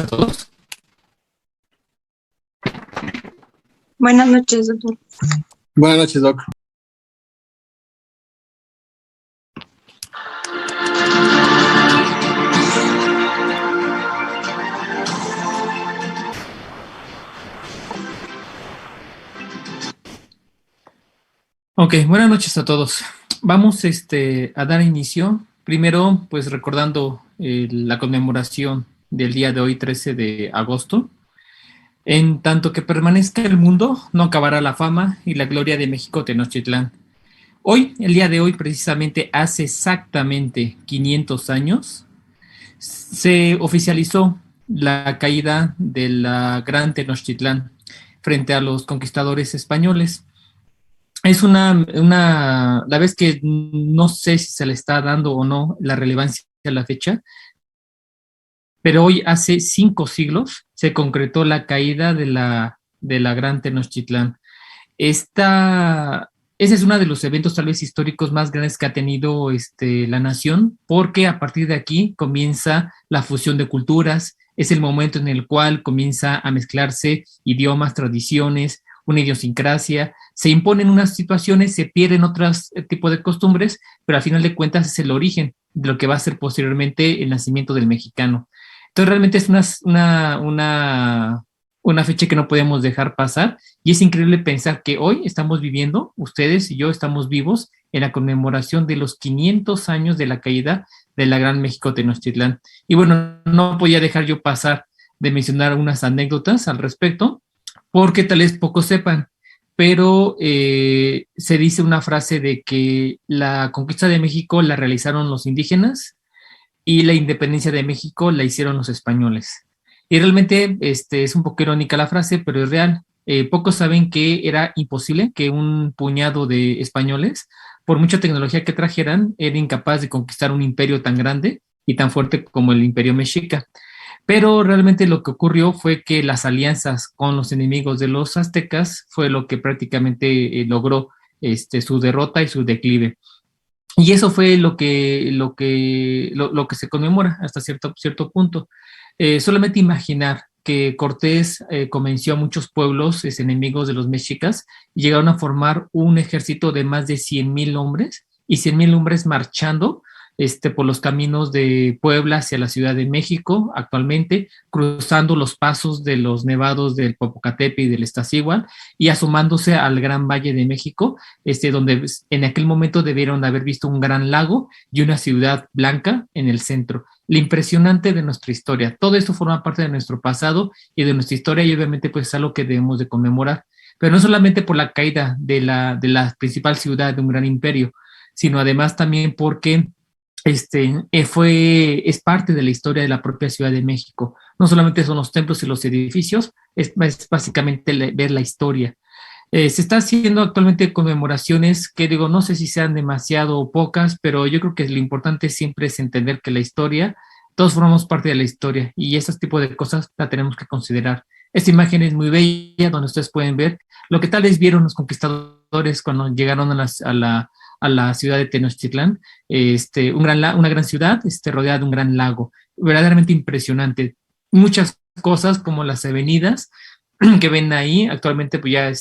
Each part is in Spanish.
todos. Buenas noches, doctor. Buenas noches, Doc. Ok, buenas noches a todos. Vamos a dar inicio. Primero, pues recordando la conmemoración del día de hoy, 13 de agosto. En tanto que permanezca el mundo, no acabará la fama y la gloria de México Tenochtitlán. Hoy, el día de hoy, precisamente hace exactamente 500 años, se oficializó la caída de la Gran Tenochtitlán frente a los conquistadores españoles. Es la vez que no sé si se le está dando o no la relevancia a la fecha, pero hoy hace 5 siglos se concretó la caída de la Gran Tenochtitlán. Ese es uno de los eventos tal vez históricos más grandes que ha tenido la nación, porque a partir de aquí comienza la fusión de culturas, es el momento en el cual comienza a mezclarse idiomas, tradiciones, una idiosincrasia, se imponen unas situaciones, se pierden otros tipos de costumbres, pero al final de cuentas es el origen de lo que va a ser posteriormente el nacimiento del mexicano. Entonces realmente es una fecha que no podemos dejar pasar y es increíble pensar que hoy estamos viviendo, ustedes y yo estamos vivos en la conmemoración de los 500 años de la caída de la Gran México Tenochtitlán. Y bueno, no podía dejar yo pasar de mencionar unas anécdotas al respecto, porque tal vez pocos sepan, pero se dice una frase de que la conquista de México la realizaron los indígenas y la independencia de México la hicieron los españoles. Y realmente es un poco irónica la frase, pero es real. Pocos saben que era imposible que un puñado de españoles, por mucha tecnología que trajeran, era incapaz de conquistar un imperio tan grande y tan fuerte como el imperio mexica. Pero realmente lo que ocurrió fue que las alianzas con los enemigos de los aztecas fue lo que prácticamente logró su derrota y su declive. Y eso fue lo que se conmemora hasta cierto punto. Solamente imaginar que Cortés convenció a muchos pueblos enemigos de los mexicas y llegaron a formar un ejército de más de 100,000 hombres y 100,000 hombres marchando por los caminos de Puebla hacia la Ciudad de México actualmente, cruzando los pasos de los nevados del Popocatépetl y del Iztaccíhuatl y asomándose al Gran Valle de México, donde en aquel momento debieron haber visto un gran lago y una ciudad blanca en el centro. Lo impresionante de nuestra historia. Todo esto forma parte de nuestro pasado y de nuestra historia y obviamente pues es algo que debemos de conmemorar. Pero no solamente por la caída de la principal ciudad de un gran imperio, sino además también porque es parte de la historia de la propia Ciudad de México. No solamente son los templos y los edificios, es básicamente ver la historia. Se está haciendo actualmente conmemoraciones que digo, no sé si sean demasiado o pocas, pero yo creo que lo importante siempre es entender que la historia, todos formamos parte de la historia y ese tipo de cosas la tenemos que considerar. Esta imagen es muy bella, donde ustedes pueden ver lo que tal vez vieron los conquistadores cuando llegaron a la ciudad de Tenochtitlán, una gran ciudad rodeada de un gran lago, verdaderamente impresionante. Muchas cosas como las avenidas que ven ahí, actualmente pues ya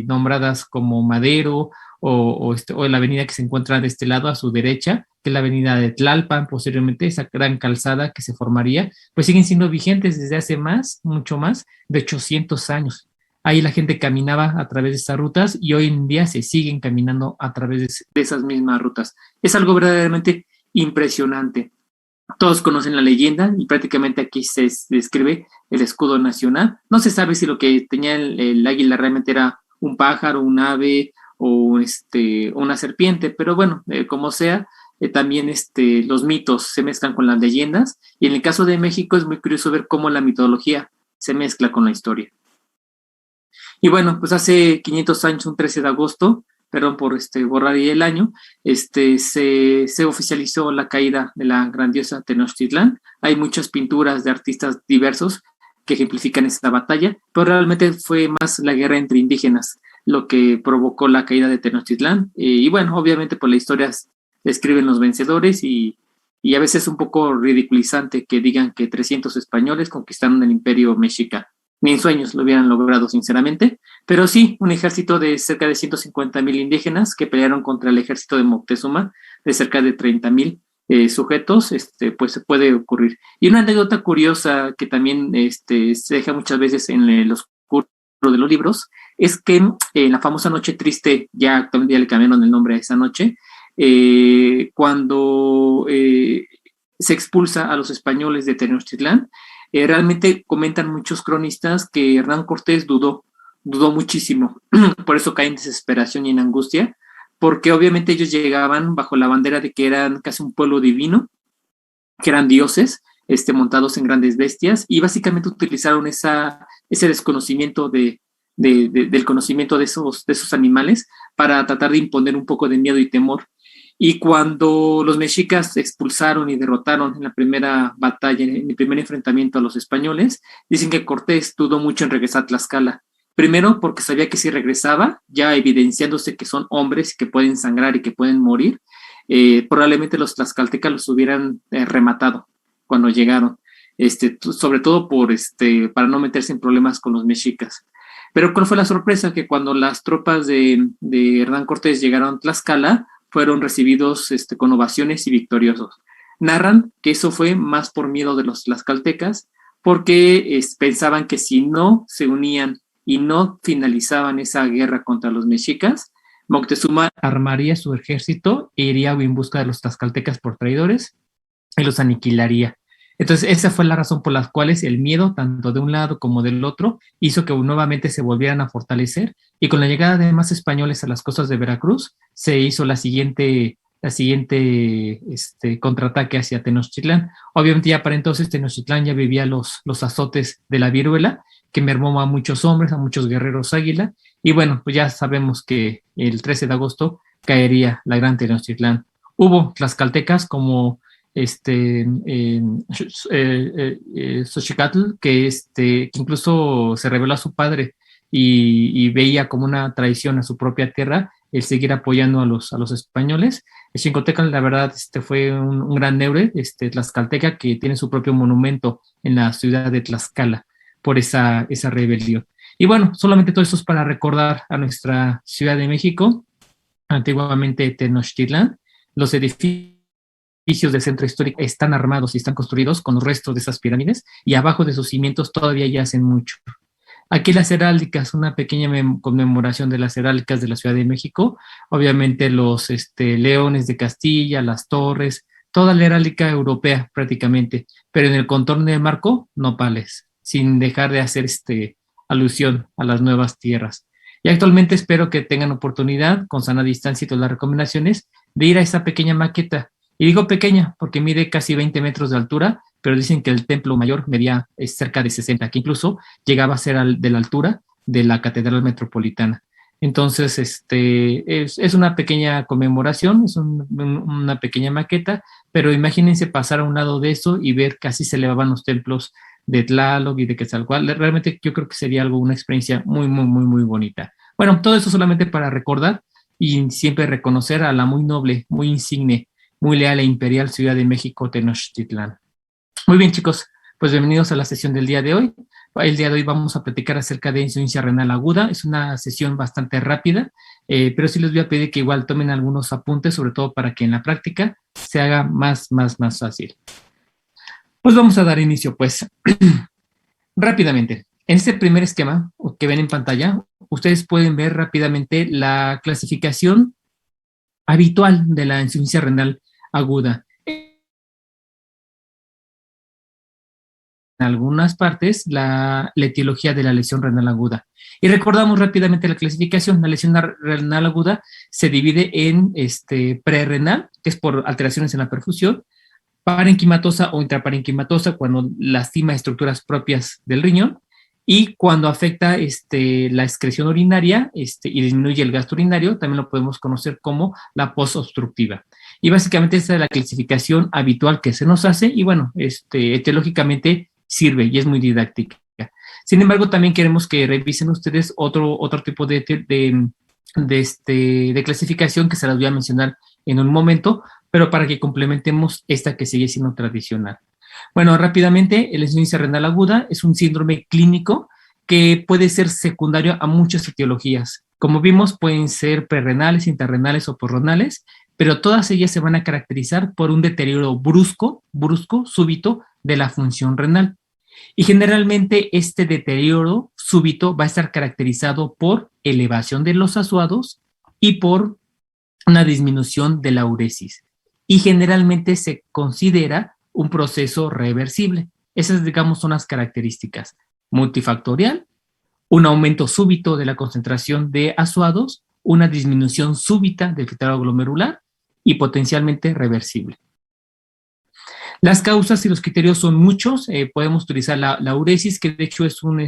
nombradas como Madero o la avenida que se encuentra de este lado a su derecha, que es la avenida de Tlalpan, posteriormente esa gran calzada que se formaría, pues siguen siendo vigentes desde hace mucho más de 800 años. Ahí la gente caminaba a través de estas rutas y hoy en día se siguen caminando a través de esas mismas rutas. Es algo verdaderamente impresionante. Todos conocen la leyenda y prácticamente aquí se describe el escudo nacional. No se sabe si lo que tenía el águila realmente era un pájaro, un ave o una serpiente, pero bueno, como sea, también los mitos se mezclan con las leyendas y en el caso de México es muy curioso ver cómo la mitología se mezcla con la historia. Y bueno, pues hace 500 años, un 13 de agosto, perdón por borrar ahí el año, se oficializó la caída de la grandiosa Tenochtitlán. Hay muchas pinturas de artistas diversos que ejemplifican esta batalla, pero realmente fue más la guerra entre indígenas lo que provocó la caída de Tenochtitlán. Y bueno, obviamente por la historia escriben los vencedores y y a veces es un poco ridiculizante que digan que 300 españoles conquistaron el imperio mexica. Ni en sueños lo hubieran logrado, sinceramente, pero sí, un ejército de cerca de 150,000 indígenas que pelearon contra el ejército de Moctezuma, de cerca de 30,000 sujetos, pues se puede ocurrir. Y una anécdota curiosa que también se deja muchas veces en los cursos de los libros, es que en la famosa Noche Triste, ya actualmente ya le cambiaron el nombre a esa noche, cuando se expulsa a los españoles de Tenochtitlán, realmente comentan muchos cronistas que Hernán Cortés dudó muchísimo, por eso cae en desesperación y en angustia, porque obviamente ellos llegaban bajo la bandera de que eran casi un pueblo divino, que eran dioses, montados en grandes bestias, y básicamente utilizaron ese desconocimiento del conocimiento de esos animales para tratar de imponer un poco de miedo y temor. Y cuando los mexicas expulsaron y derrotaron en la primera batalla, en el primer enfrentamiento a los españoles, dicen que Cortés dudó mucho en regresar a Tlaxcala. Primero, porque sabía que si regresaba, ya evidenciándose que son hombres que pueden sangrar y que pueden morir, probablemente los tlaxcaltecas los hubieran rematado cuando llegaron, sobre todo para no meterse en problemas con los mexicas. Pero ¿cuál fue la sorpresa? Que cuando las tropas de Hernán Cortés llegaron a Tlaxcala, fueron recibidos con ovaciones y victoriosos. Narran que eso fue más por miedo de los tlaxcaltecas, porque pensaban que si no se unían y no finalizaban esa guerra contra los mexicas, Moctezuma armaría su ejército e iría en busca de los tlaxcaltecas por traidores y los aniquilaría. Entonces, esa fue la razón por las cuales el miedo, tanto de un lado como del otro, hizo que nuevamente se volvieran a fortalecer, y con la llegada de más españoles a las costas de Veracruz, se hizo la siguiente contraataque hacia Tenochtitlán. Obviamente ya para entonces Tenochtitlán ya vivía los azotes de la viruela, que mermó a muchos hombres, a muchos guerreros águila, y bueno, pues ya sabemos que el 13 de agosto caería la gran Tenochtitlán. Hubo tlaxcaltecas como Xochicatl, que incluso se reveló a su padre y veía como una traición a su propia tierra el seguir apoyando a los españoles. El Xincotecatl, la verdad, fue un gran héroe, tlaxcalteca, que tiene su propio monumento en la ciudad de Tlaxcala por esa rebelión. Y bueno, solamente todo esto es para recordar a nuestra Ciudad de México, antiguamente Tenochtitlán. Los edificios del centro histórico están armados y están construidos con los restos de esas pirámides, y abajo de sus cimientos todavía yacen mucho. Aquí las heráldicas, una pequeña conmemoración de las heráldicas de la Ciudad de México, obviamente los leones de Castilla, las torres, toda la heráldica europea prácticamente, pero en el contorno del marco, nopales, sin dejar de hacer alusión a las nuevas tierras. Y actualmente espero que tengan oportunidad, con sana distancia y todas las recomendaciones, de ir a esa pequeña maqueta. Y digo pequeña porque mide casi 20 metros de altura, pero dicen que el templo mayor medía cerca de 60, que incluso llegaba a ser de la altura de la Catedral Metropolitana. Entonces, es una pequeña conmemoración, es una pequeña maqueta, pero imagínense pasar a un lado de eso y ver que así se elevaban los templos de Tlaloc y de Quetzalcóatl. Realmente yo creo que sería una experiencia muy, muy, muy, muy bonita. Bueno, todo eso solamente para recordar y siempre reconocer a la muy noble, muy insigne, muy leal e imperial Ciudad de México, Tenochtitlán. Muy bien, chicos, pues bienvenidos a la sesión del día de hoy. El día de hoy vamos a platicar acerca de insuficiencia renal aguda. Es una sesión bastante rápida, pero sí les voy a pedir que igual tomen algunos apuntes, sobre todo para que en la práctica se haga más fácil. Pues vamos a dar inicio, pues, rápidamente. En este primer esquema que ven en pantalla, ustedes pueden ver rápidamente la clasificación habitual de la insuficiencia renal aguda. En algunas partes, la etiología de la lesión renal aguda. Y recordamos rápidamente la clasificación. La lesión renal aguda se divide en prerrenal, que es por alteraciones en la perfusión, parenquimatosa o intraparenquimatosa, cuando lastima estructuras propias del riñón, y cuando afecta la excreción urinaria y disminuye el gasto urinario, también lo podemos conocer como la posobstructiva. Y básicamente esta es la clasificación habitual que se nos hace, y bueno, etiológicamente sirve y es muy didáctica. Sin embargo, también queremos que revisen ustedes otro tipo de clasificación que se las voy a mencionar en un momento, pero para que complementemos esta que sigue siendo tradicional. Bueno, rápidamente, la insuficiencia renal aguda es un síndrome clínico que puede ser secundario a muchas etiologías. Como vimos, pueden ser prerrenales, intrarrenales o posrenales, pero todas ellas se van a caracterizar por un deterioro brusco, súbito de la función renal. Y generalmente este deterioro súbito va a estar caracterizado por elevación de los azuados y por una disminución de la uresis. Y generalmente se considera un proceso reversible. Esas, digamos, son las características. Multifactorial, un aumento súbito de la concentración de azuados, una disminución súbita del filtrado glomerular y potencialmente reversible. Las causas y los criterios son muchos. Podemos utilizar la uresis, que de hecho es un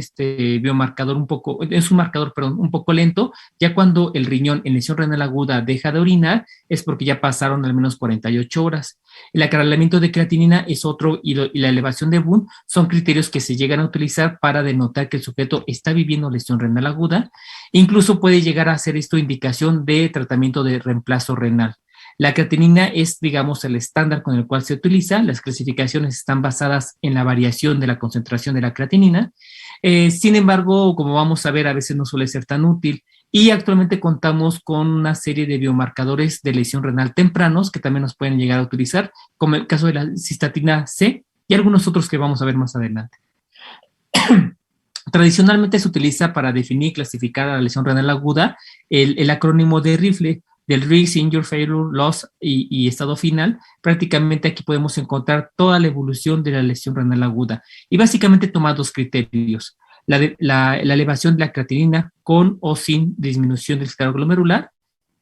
biomarcador es un marcador, perdón, un poco lento. Ya cuando el riñón en lesión renal aguda deja de orinar, es porque ya pasaron al menos 48 horas. El acarrelamiento de creatinina es otro, y la elevación de Boone son criterios que se llegan a utilizar para denotar que el sujeto está viviendo lesión renal aguda. Incluso puede llegar a ser esto indicación de tratamiento de reemplazo renal. La creatinina es, digamos, el estándar con el cual se utiliza. Las clasificaciones están basadas en la variación de la concentración de la creatinina. Sin embargo, como vamos a ver, a veces no suele ser tan útil. Y actualmente contamos con una serie de biomarcadores de lesión renal tempranos que también nos pueden llegar a utilizar, como el caso de la cistatina C y algunos otros que vamos a ver más adelante. Tradicionalmente se utiliza para definir y clasificar a la lesión renal aguda el acrónimo de RIFLE, del Risk, Injury, Failure, Loss y estado final. Prácticamente aquí podemos encontrar toda la evolución de la lesión renal aguda. Y básicamente toma dos criterios: la elevación de la creatinina con o sin disminución del filtrado glomerular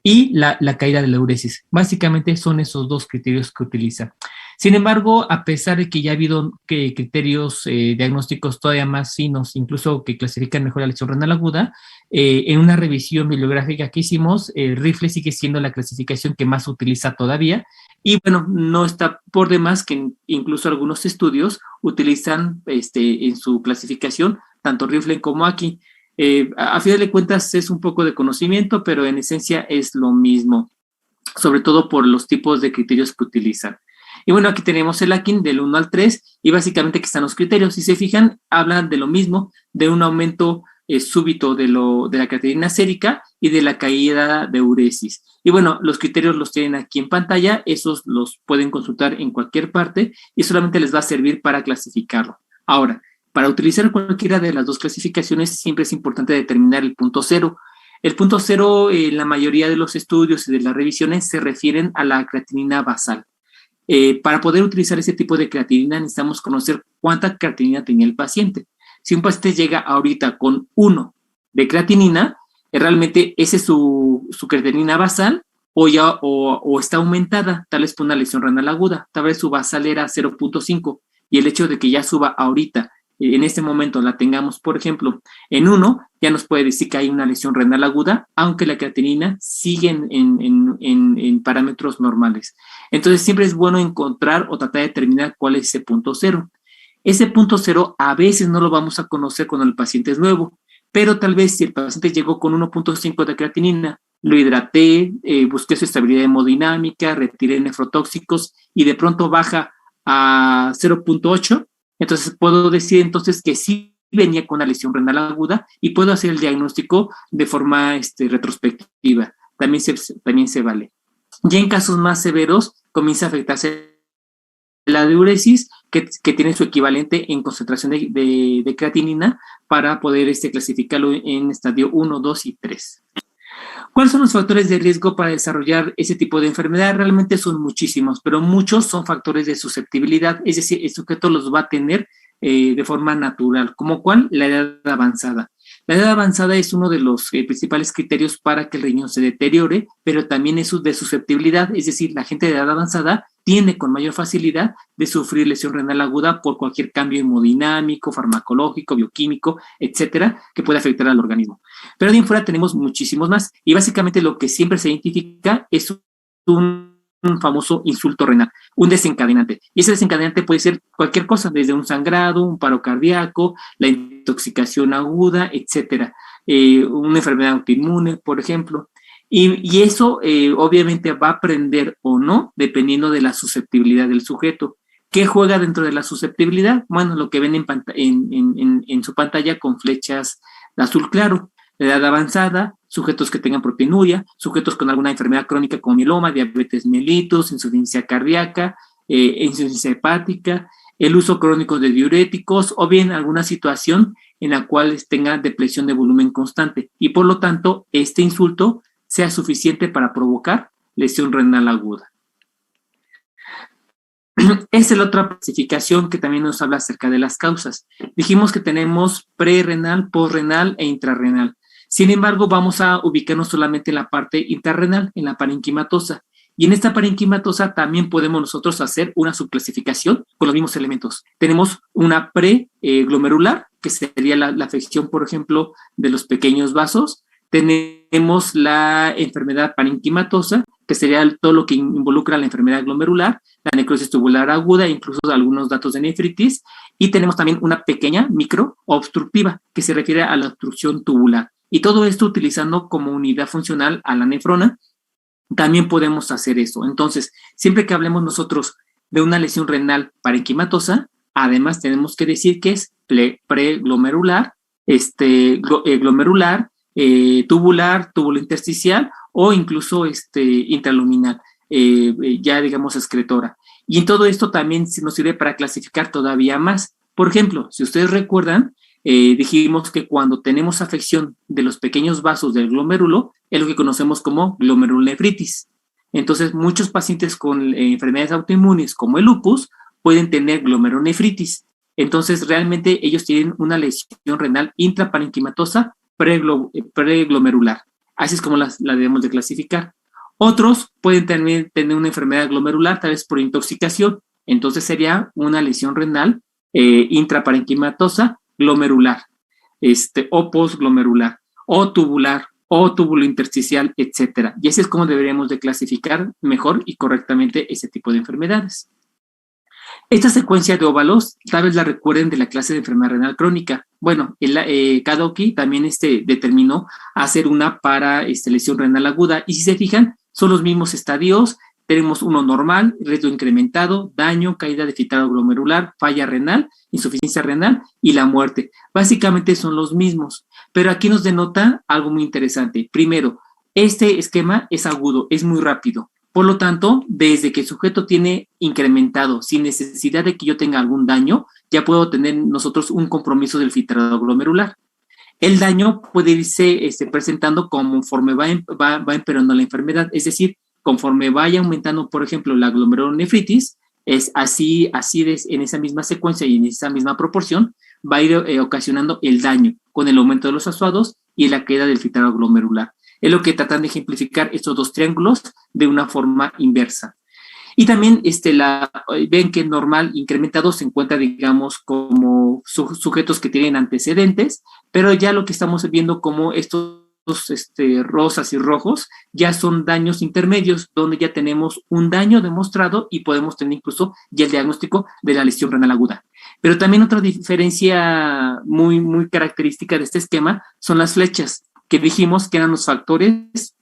y la caída de la uresis. Básicamente son esos dos criterios que utiliza. Sin embargo, a pesar de que ya ha habido criterios diagnósticos todavía más finos, incluso que clasifican mejor la lesión renal aguda, en una revisión bibliográfica que hicimos, RIFLE sigue siendo la clasificación que más se utiliza todavía. Y bueno, no está por demás que incluso algunos estudios utilizan en su clasificación tanto RIFLE como ACI. A final de cuentas es un poco de conocimiento, pero en esencia es lo mismo, sobre todo por los tipos de criterios que utilizan. Y bueno, aquí tenemos el ACIN del 1 al 3 y básicamente aquí están los criterios. Si se fijan, hablan de lo mismo, de un aumento súbito de la creatinina sérica y de la caída de uresis. Y bueno, los criterios los tienen aquí en pantalla, esos los pueden consultar en cualquier parte y solamente les va a servir para clasificarlo. Ahora, para utilizar cualquiera de las dos clasificaciones siempre es importante determinar el punto cero. El punto cero, la mayoría de los estudios y de las revisiones se refieren a la creatinina basal. Para poder utilizar ese tipo de creatinina necesitamos conocer cuánta creatinina tenía el paciente. Si un paciente llega ahorita con 1 de creatinina, realmente esa es su creatinina basal o está aumentada, tal vez por una lesión renal aguda, tal vez su basal era 0.5 y el hecho de que ya suba ahorita, en este momento la tengamos, por ejemplo, en 1, ya nos puede decir que hay una lesión renal aguda, aunque la creatinina sigue en parámetros normales. Entonces, siempre es bueno encontrar o tratar de determinar cuál es ese punto cero. Ese punto cero a veces no lo vamos a conocer cuando el paciente es nuevo, pero tal vez si el paciente llegó con 1.5 de creatinina, lo hidraté, busqué su estabilidad hemodinámica, retiré nefrotóxicos y de pronto baja a 0.8, entonces puedo decir entonces que sí venía con una lesión renal aguda y puedo hacer el diagnóstico de forma retrospectiva. También se vale. Ya en casos más severos comienza a afectarse la diuresis, que tiene su equivalente en concentración de creatinina para poder clasificarlo en estadio 1, 2 y 3. ¿Cuáles son los factores de riesgo para desarrollar ese tipo de enfermedad? Realmente son muchísimos, pero muchos son factores de susceptibilidad, es decir, el sujeto los va a tener de forma natural. ¿Como cuál? La edad avanzada. La edad avanzada es uno de los principales criterios para que el riñón se deteriore, pero también es de susceptibilidad, es decir, la gente de edad avanzada tiene con mayor facilidad de sufrir lesión renal aguda por cualquier cambio hemodinámico, farmacológico, bioquímico, etcétera, que puede afectar al organismo. Pero de ahí en fuera tenemos muchísimos más y básicamente lo que siempre se identifica es un famoso insulto renal, un desencadenante. Y ese desencadenante puede ser cualquier cosa, desde un sangrado, un paro cardíaco, la intoxicación aguda, etcétera. Una enfermedad autoinmune, por ejemplo. Y eso obviamente va a aprender o no, dependiendo de la susceptibilidad del sujeto. ¿Qué juega dentro de la susceptibilidad? Bueno, lo que ven en su pantalla con flechas de azul claro. La edad avanzada, sujetos que tengan proteinuria, sujetos con alguna enfermedad crónica como mieloma, diabetes mellitus, insuficiencia cardíaca, insuficiencia hepática, el uso crónico de diuréticos o bien alguna situación en la cual tenga depresión de volumen constante y por lo tanto este insulto sea suficiente para provocar lesión renal aguda. Esta es la otra clasificación que también nos habla acerca de las causas. Dijimos que tenemos prerrenal, posrenal e intrarrenal. Sin embargo, vamos a ubicarnos solamente en la parte intrarrenal, en la parenquimatosa. Y en esta parenquimatosa también podemos nosotros hacer una subclasificación con los mismos elementos. Tenemos una preglomerular, que sería la afección, por ejemplo, de los pequeños vasos. Tenemos la enfermedad parenquimatosa, que sería todo lo que involucra la enfermedad glomerular, la necrosis tubular aguda, incluso algunos datos de nefritis, y tenemos también una pequeña microobstructiva, que se refiere a la obstrucción tubular. Y todo esto utilizando como unidad funcional a la nefrona, también podemos hacer eso. Entonces, siempre que hablemos nosotros de una lesión renal parenquimatosa, además tenemos que decir que es preglomerular, glomerular, tubular, túbulo intersticial o incluso intraluminal, ya digamos excretora. Y en todo esto también nos sirve para clasificar todavía más. Por ejemplo, si ustedes recuerdan, dijimos que cuando tenemos afección de los pequeños vasos del glomérulo, es lo que conocemos como glomerulonefritis. Entonces, muchos pacientes con enfermedades autoinmunes como el lupus pueden tener glomerulonefritis. Entonces, realmente ellos tienen una lesión renal intraparenquimatosa preglomerular. Así es como la debemos de clasificar. Otros pueden también tener una enfermedad glomerular, tal vez por intoxicación. Entonces, sería una lesión renal intraparenquimatosa glomerular, o postglomerular, o tubular, o túbulo intersticial, etcétera. Y así es como deberíamos de clasificar mejor y correctamente ese tipo de enfermedades. Esta secuencia de óvalos, tal vez la recuerden de la clase de enfermedad renal crónica. Bueno, Kadoki también determinó hacer una para lesión renal aguda. Y si se fijan, son los mismos estadios. Tenemos uno normal, riesgo incrementado, daño, caída de filtrado glomerular, falla renal, insuficiencia renal y la muerte. Básicamente son los mismos, pero aquí nos denota algo muy interesante. Primero, este esquema es agudo, es muy rápido. Por lo tanto, desde que el sujeto tiene incrementado, sin necesidad de que yo tenga algún daño, ya puedo tener nosotros un compromiso del filtrado glomerular. El daño puede irse presentando conforme va empeorando la enfermedad, es decir, conforme vaya aumentando, por ejemplo, la glomerulonefritis, es así en esa misma secuencia y en esa misma proporción, va a ir ocasionando el daño con el aumento de los asuados y la caída del filtrado glomerular. Es lo que tratan de ejemplificar estos dos triángulos de una forma inversa. Y también ven que el normal incrementado se encuentra, digamos, como sujetos que tienen antecedentes, pero ya lo que estamos viendo como estos rosas y rojos ya son daños intermedios, donde ya tenemos un daño demostrado y podemos tener incluso ya el diagnóstico de la lesión renal aguda. Pero también otra diferencia muy, muy característica de este esquema son las flechas, que dijimos que eran los factores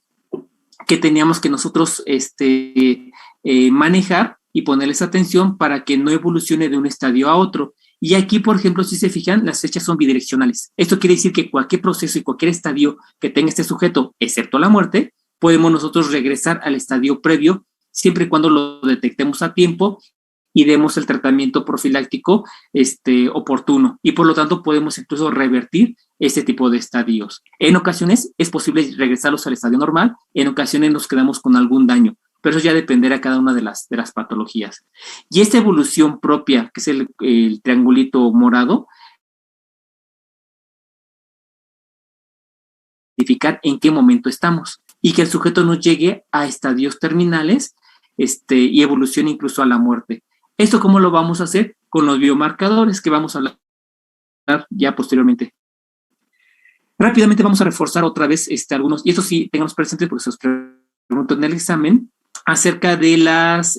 que teníamos que nosotros manejar y ponerles atención para que no evolucione de un estadio a otro. Y aquí, por ejemplo, si se fijan, las flechas son bidireccionales. Esto quiere decir que cualquier proceso y cualquier estadio que tenga este sujeto, excepto la muerte, podemos nosotros regresar al estadio previo, siempre y cuando lo detectemos a tiempo y demos el tratamiento profiláctico oportuno. Y por lo tanto, podemos incluso revertir este tipo de estadios. En ocasiones es posible regresarlos al estadio normal, en ocasiones nos quedamos con algún daño, pero eso ya dependerá cada una de las patologías. Y esta evolución propia, que es el triangulito morado, identificar en qué momento estamos y que el sujeto nos llegue a estadios terminales y evolucione incluso a la muerte. ¿Esto cómo lo vamos a hacer? Con los biomarcadores que vamos a hablar ya posteriormente. Rápidamente vamos a reforzar otra vez algunos, y esto sí tengamos presentes porque se os pregunto en el examen, acerca de las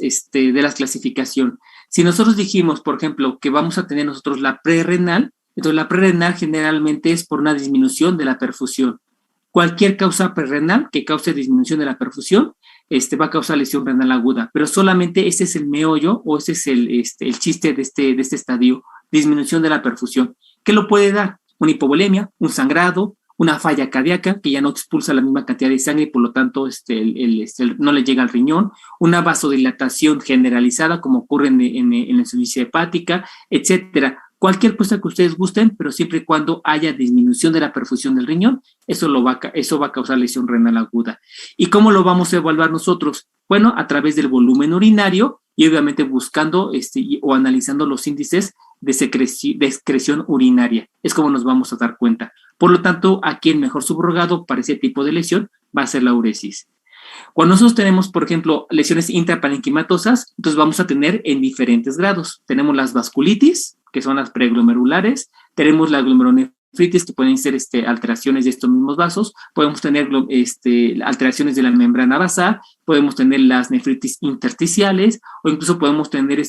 clasificación. Si nosotros dijimos, por ejemplo, que vamos a tener nosotros la prerrenal, entonces la prerrenal generalmente es por una disminución de la perfusión. cualquier causa prerrenal que cause disminución de la perfusión va a causar lesión renal aguda, pero solamente ese es el meollo o ese es el chiste de este estadio, disminución de la perfusión. ¿Qué lo puede dar? Una hipovolemia, un sangrado, una falla cardíaca que ya no expulsa la misma cantidad de sangre y por lo tanto no le llega al riñón, una vasodilatación generalizada como ocurre en la insuficiencia hepática, etcétera. Cualquier cosa que ustedes gusten, pero siempre y cuando haya disminución de la perfusión del riñón, eso va a causar lesión renal aguda. ¿Y cómo lo vamos a evaluar nosotros? Bueno, a través del volumen urinario y obviamente buscando o analizando los índices de excreción urinaria. Es como nos vamos a dar cuenta. Por lo tanto, aquí el mejor subrogado para ese tipo de lesión va a ser la uresis. Cuando nosotros tenemos, por ejemplo, lesiones intraparenquimatosas, entonces vamos a tener en diferentes grados. Tenemos las vasculitis, que son las preglomerulares, tenemos la glomerulonefritis, que pueden ser alteraciones de estos mismos vasos, podemos tener alteraciones de la membrana basal, podemos tener las nefritis intersticiales, o incluso podemos tener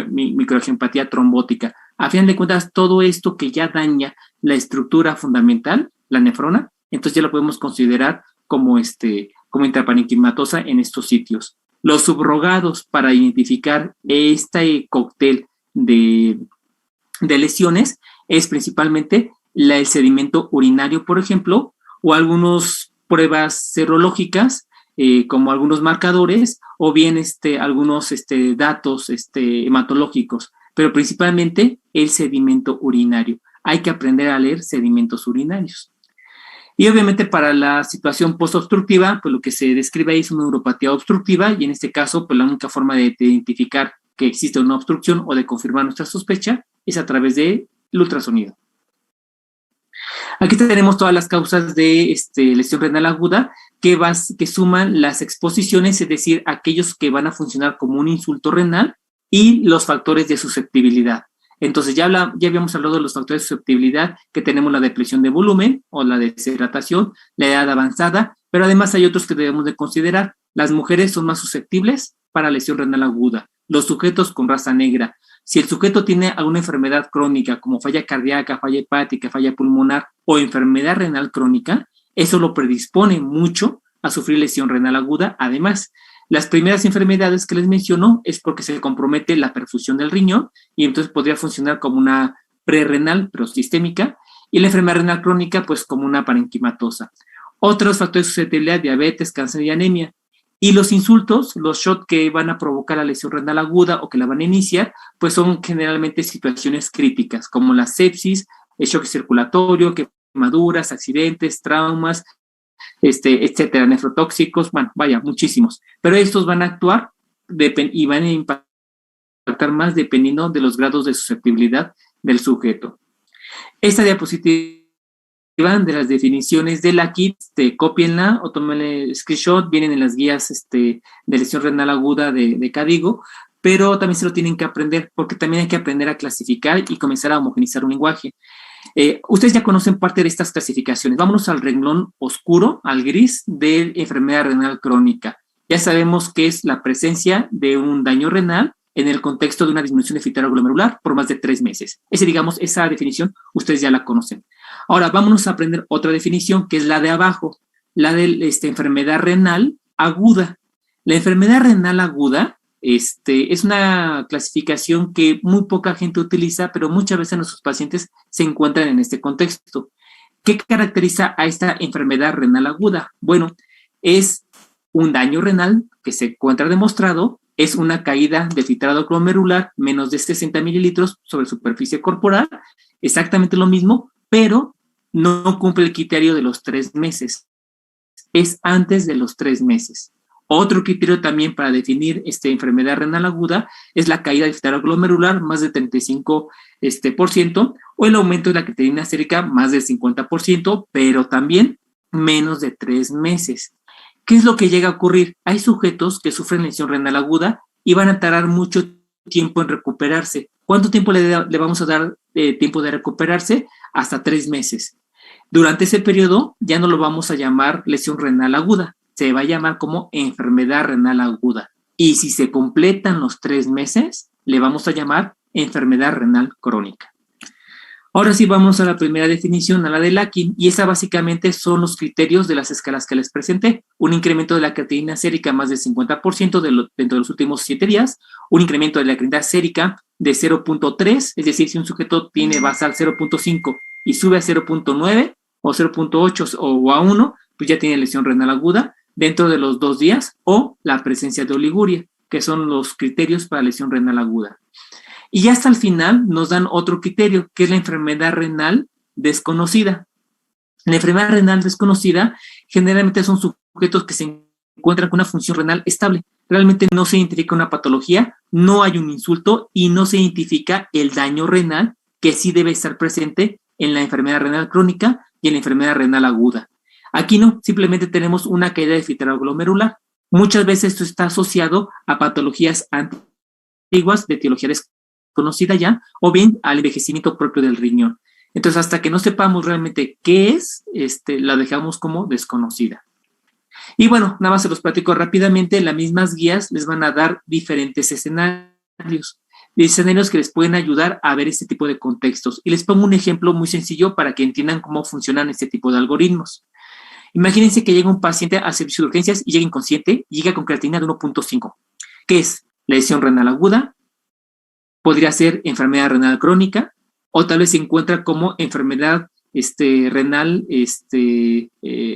microangiopatía trombótica. A fin de cuentas, todo esto que ya daña la estructura fundamental, la nefrona, entonces ya lo podemos considerar como intraparenquimatosa en estos sitios. Los subrogados para identificar este cóctel de lesiones es principalmente el sedimento urinario, por ejemplo, o algunas pruebas serológicas, como algunos marcadores, o bien algunos datos hematológicos, pero principalmente el sedimento urinario. Hay que aprender a leer sedimentos urinarios. Y obviamente para la situación postobstructiva, pues lo que se describe ahí es una neuropatía obstructiva, y en este caso, pues la única forma de identificar que existe una obstrucción o de confirmar nuestra sospecha es a través del ultrasonido. Aquí tenemos todas las causas de lesión renal aguda que suman las exposiciones, es decir, aquellos que van a funcionar como un insulto renal y los factores de susceptibilidad. Entonces ya habíamos hablado de los factores de susceptibilidad, que tenemos la depresión de volumen o la deshidratación, la edad avanzada, pero además hay otros que debemos de considerar. Las mujeres son más susceptibles para lesión renal aguda, los sujetos con raza negra. Si el sujeto tiene alguna enfermedad crónica como falla cardíaca, falla hepática, falla pulmonar o enfermedad renal crónica, eso lo predispone mucho a sufrir lesión renal aguda. Además, las primeras enfermedades que les menciono es porque se compromete la perfusión del riñón y entonces podría funcionar como una prerrenal, pero sistémica, y la enfermedad renal crónica, pues como una parenquimatosa. Otros factores de susceptibilidad, diabetes, cáncer y anemia. Y los insultos, los shots que van a provocar la lesión renal aguda o que la van a iniciar, pues son generalmente situaciones críticas, como la sepsis, el shock circulatorio, quemaduras, accidentes, traumas, etcétera, nefrotóxicos, bueno, vaya, muchísimos. Pero estos van a actuar y van a impactar más dependiendo de los grados de susceptibilidad del sujeto. Esta diapositiva de las definiciones de la KIT, cópienla o tómenle screenshot, vienen en las guías de lesión renal aguda de CADIGO, pero también se lo tienen que aprender, porque también hay que aprender a clasificar y comenzar a homogenizar un lenguaje. Ustedes ya conocen parte de estas clasificaciones. Vámonos al renglón oscuro, al gris, de enfermedad renal crónica. Ya sabemos que es la presencia de un daño renal en el contexto de una disminución de filtrado glomerular por más de 3 meses. Esa definición ustedes ya la conocen. Ahora, vámonos a aprender otra definición, que es la de abajo, la de enfermedad renal aguda. La enfermedad renal aguda es una clasificación que muy poca gente utiliza, pero muchas veces nuestros pacientes se encuentran en este contexto. ¿Qué caracteriza a esta enfermedad renal aguda? Bueno, es un daño renal que se encuentra demostrado, es una caída de filtrado glomerular menos de 60 mililitros sobre superficie corporal, exactamente lo mismo, pero no cumple el criterio de los 3 meses. Es antes de los 3 meses. Otro criterio también para definir esta enfermedad renal aguda es la caída de filtrado glomerular más del 35%, o el aumento de la creatinina sérica más del 50%, pero también menos de 3 meses. ¿Qué es lo que llega a ocurrir? Hay sujetos que sufren lesión renal aguda y van a tardar mucho tiempo en recuperarse. ¿Cuánto tiempo le vamos a dar tiempo de recuperarse? Hasta 3 meses. Durante ese periodo ya no lo vamos a llamar lesión renal aguda, se va a llamar como enfermedad renal aguda. Y si se completan los 3 meses, le vamos a llamar enfermedad renal crónica. Ahora sí vamos a la primera definición, a la de Lakin, y esa básicamente son los criterios de las escalas que les presenté. Un incremento de la creatinina sérica más del 50% dentro de los últimos 7 días, un incremento de la creatinina sérica de 0.3, es decir, si un sujeto tiene basal 0.5 y sube a 0.9 o 0.8 o a 1, pues ya tiene lesión renal aguda dentro de los 2 días, o la presencia de oliguria, que son los criterios para lesión renal aguda. Y hasta el final nos dan otro criterio, que es la enfermedad renal desconocida. La enfermedad renal desconocida generalmente son sujetos que se encuentran con una función renal estable. Realmente no se identifica una patología, no hay un insulto y no se identifica el daño renal que sí debe estar presente en la enfermedad renal crónica y en la enfermedad renal aguda. Aquí no, simplemente tenemos una caída de filtrado glomerular. Muchas veces esto está asociado a patologías antiguas de etiología desconocida ya, o bien al envejecimiento propio del riñón. Entonces, hasta que no sepamos realmente qué es, la dejamos como desconocida. Y bueno, nada más se los platico rápidamente. Las mismas guías les van a dar diferentes escenarios que les pueden ayudar a ver este tipo de contextos. Y les pongo un ejemplo muy sencillo para que entiendan cómo funcionan este tipo de algoritmos. Imagínense que llega un paciente al servicio de urgencias y llega inconsciente y llega con creatinina de 1.5, que es lesión renal aguda, podría ser enfermedad renal crónica, o tal vez se encuentra como enfermedad renal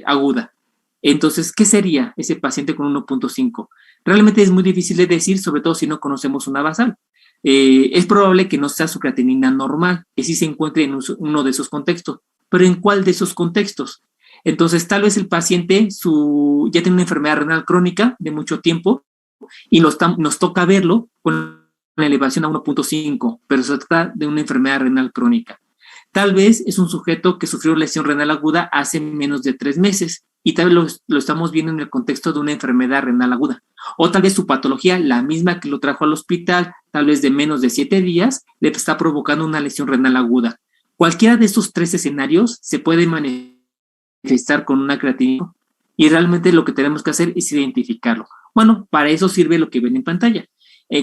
aguda. Entonces, ¿qué sería ese paciente con 1.5? Realmente es muy difícil de decir, sobre todo si no conocemos una basal. Es probable que no sea su creatinina normal, que sí se encuentre en uno de esos contextos. ¿Pero en cuál de esos contextos? Entonces, tal vez el paciente ya tiene una enfermedad renal crónica de mucho tiempo y nos toca verlo con la elevación a 1.5, pero se trata de una enfermedad renal crónica. Tal vez es un sujeto que sufrió lesión renal aguda hace menos de 3 meses y tal vez lo estamos viendo en el contexto de una enfermedad renal aguda. O tal vez su patología, la misma que lo trajo al hospital, tal vez de menos de 7 días, le está provocando una lesión renal aguda. Cualquiera de estos 3 escenarios se puede manifestar con una creatinina y realmente lo que tenemos que hacer es identificarlo. Bueno, para eso sirve lo que ven en pantalla.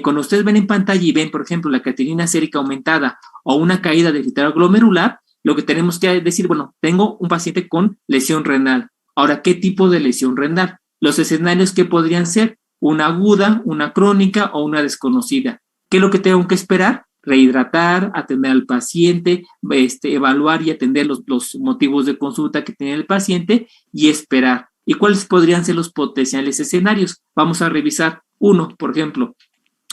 Cuando ustedes ven en pantalla y ven, por ejemplo, la creatinina sérica aumentada o una caída del filtrado glomerular, lo que tenemos que decir, bueno, tengo un paciente con lesión renal. Ahora, ¿qué tipo de lesión renal? Los escenarios que podrían ser una aguda, una crónica o una desconocida. ¿Qué es lo que tengo que esperar? Rehidratar, atender al paciente, evaluar y atender los motivos de consulta que tiene el paciente y esperar. ¿Y cuáles podrían ser los potenciales escenarios? Vamos a revisar uno, por ejemplo,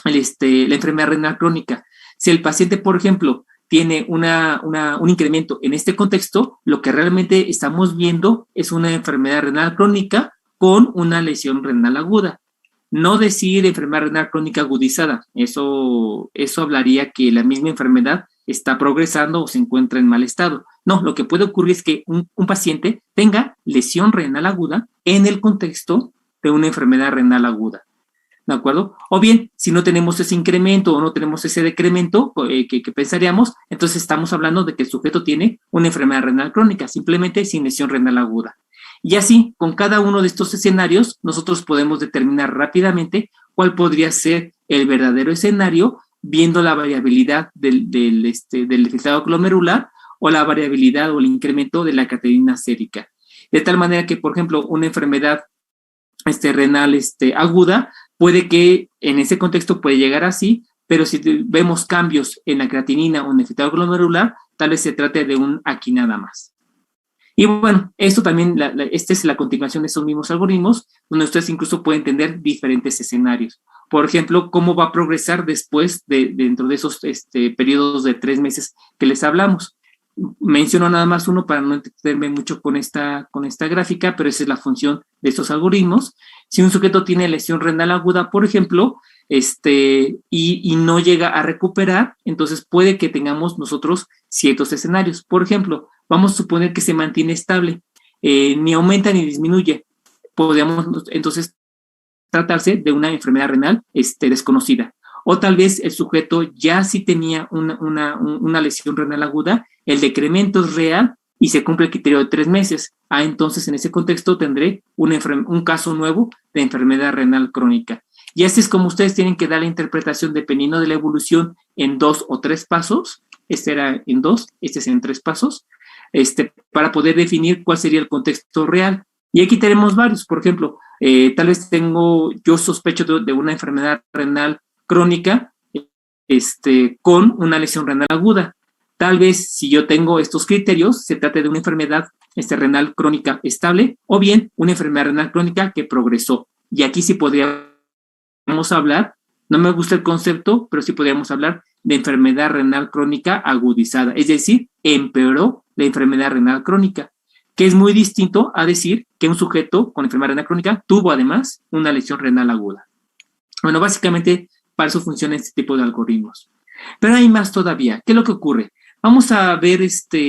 la enfermedad renal crónica. Si el paciente, por ejemplo, tiene un incremento en este contexto, lo que realmente estamos viendo es una enfermedad renal crónica con una lesión renal aguda. No decir enfermedad renal crónica agudizada, eso hablaría que la misma enfermedad está progresando o se encuentra en mal estado. No, lo que puede ocurrir es que un paciente tenga lesión renal aguda en el contexto de una enfermedad renal aguda. ¿De acuerdo? O bien, si no tenemos ese incremento o no tenemos ese decremento que pensaríamos, entonces estamos hablando de que el sujeto tiene una enfermedad renal crónica, simplemente sin lesión renal aguda. Y así, con cada uno de estos escenarios, nosotros podemos determinar rápidamente cuál podría ser el verdadero escenario, viendo la variabilidad del filtrado glomerular o la variabilidad o el incremento de la creatinina sérica. De tal manera que, por ejemplo, una enfermedad renal aguda, puede que en ese contexto puede llegar así, pero si vemos cambios en la creatinina o en el filtrado glomerular, tal vez se trate de un aquí nada más. Y bueno, esto también, esta es la continuación de esos mismos algoritmos, donde ustedes incluso pueden entender diferentes escenarios. Por ejemplo, cómo va a progresar después dentro de esos periodos de 3 meses que les hablamos. Menciono nada más uno para no entenderme mucho con esta gráfica, pero esa es la función de estos algoritmos. Si un sujeto tiene lesión renal aguda, por ejemplo, y no llega a recuperar, entonces puede que tengamos nosotros ciertos escenarios. Por ejemplo, vamos a suponer que se mantiene estable, ni aumenta ni disminuye. Podríamos entonces tratarse de una enfermedad renal desconocida. O tal vez el sujeto ya sí tenía una lesión renal aguda, el decremento es real y se cumple el criterio de 3 meses. Entonces en ese contexto tendré un caso nuevo de enfermedad renal crónica. Y así es como ustedes tienen que dar la interpretación dependiendo de la evolución en 2 o 3 pasos Este era en 2, este es en 3 pasos, para poder definir cuál sería el contexto real. Y aquí tenemos varios, por ejemplo, tal vez yo sospecho de una enfermedad renal crónica, con una lesión renal aguda. Tal vez si yo tengo estos criterios, se trata de una enfermedad renal crónica estable o bien una enfermedad renal crónica que progresó. Y aquí sí podríamos hablar, no me gusta el concepto, pero sí podríamos hablar de enfermedad renal crónica agudizada, es decir, empeoró la enfermedad renal crónica, que es muy distinto a decir que un sujeto con enfermedad renal crónica tuvo además una lesión renal aguda. Bueno, básicamente para eso funcionan este tipo de algoritmos. Pero hay más todavía. ¿Qué es lo que ocurre? Vamos a ver,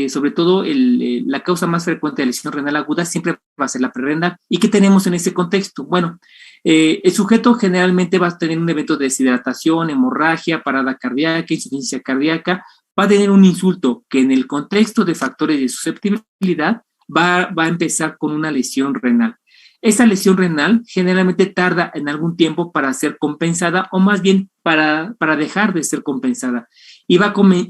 sobre todo, la causa más frecuente de lesión renal aguda siempre va a ser la prerrenal. ¿Y qué tenemos en ese contexto? Bueno, el sujeto generalmente va a tener un evento de deshidratación, hemorragia, parada cardíaca, insuficiencia cardíaca, va a tener un insulto que en el contexto de factores de susceptibilidad va a empezar con una lesión renal. Esa lesión renal generalmente tarda en algún tiempo para ser compensada o más bien para dejar de ser compensada. Y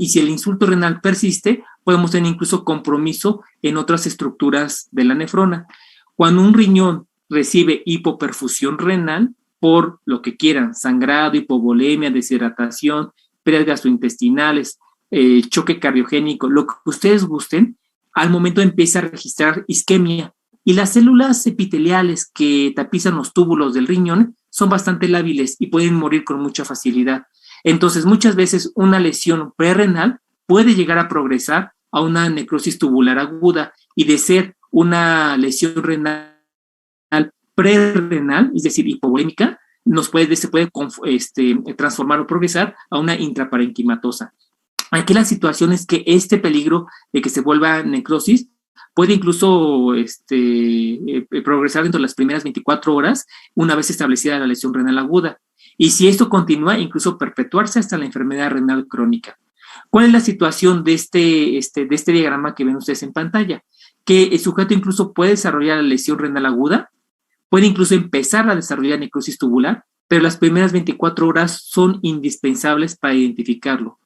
si el insulto renal persiste, podemos tener incluso compromiso en otras estructuras de la nefrona. Cuando un riñón recibe hipoperfusión renal, por lo que quieran, sangrado, hipovolemia, deshidratación, pérdidas gastrointestinales, choque cardiogénico, lo que ustedes gusten, al momento empieza a registrar isquemia. Y las células epiteliales que tapizan los túbulos del riñón son bastante lábiles y pueden morir con mucha facilidad. Entonces, muchas veces una lesión prerrenal puede llegar a progresar a una necrosis tubular aguda y de ser una lesión renal prerrenal, es decir, hipovolémica, se puede transformar o progresar a una intraparenquimatosa. Aquí la situación es que este peligro de que se vuelva necrosis puede incluso progresar dentro de las primeras 24 horas una vez establecida la lesión renal aguda. Y si esto continúa, incluso perpetuarse hasta la enfermedad renal crónica. ¿Cuál es la situación de este diagrama que ven ustedes en pantalla? Que el sujeto incluso puede desarrollar la lesión renal aguda, puede incluso empezar a desarrollar necrosis tubular, pero las primeras 24 horas son indispensables para identificarlo.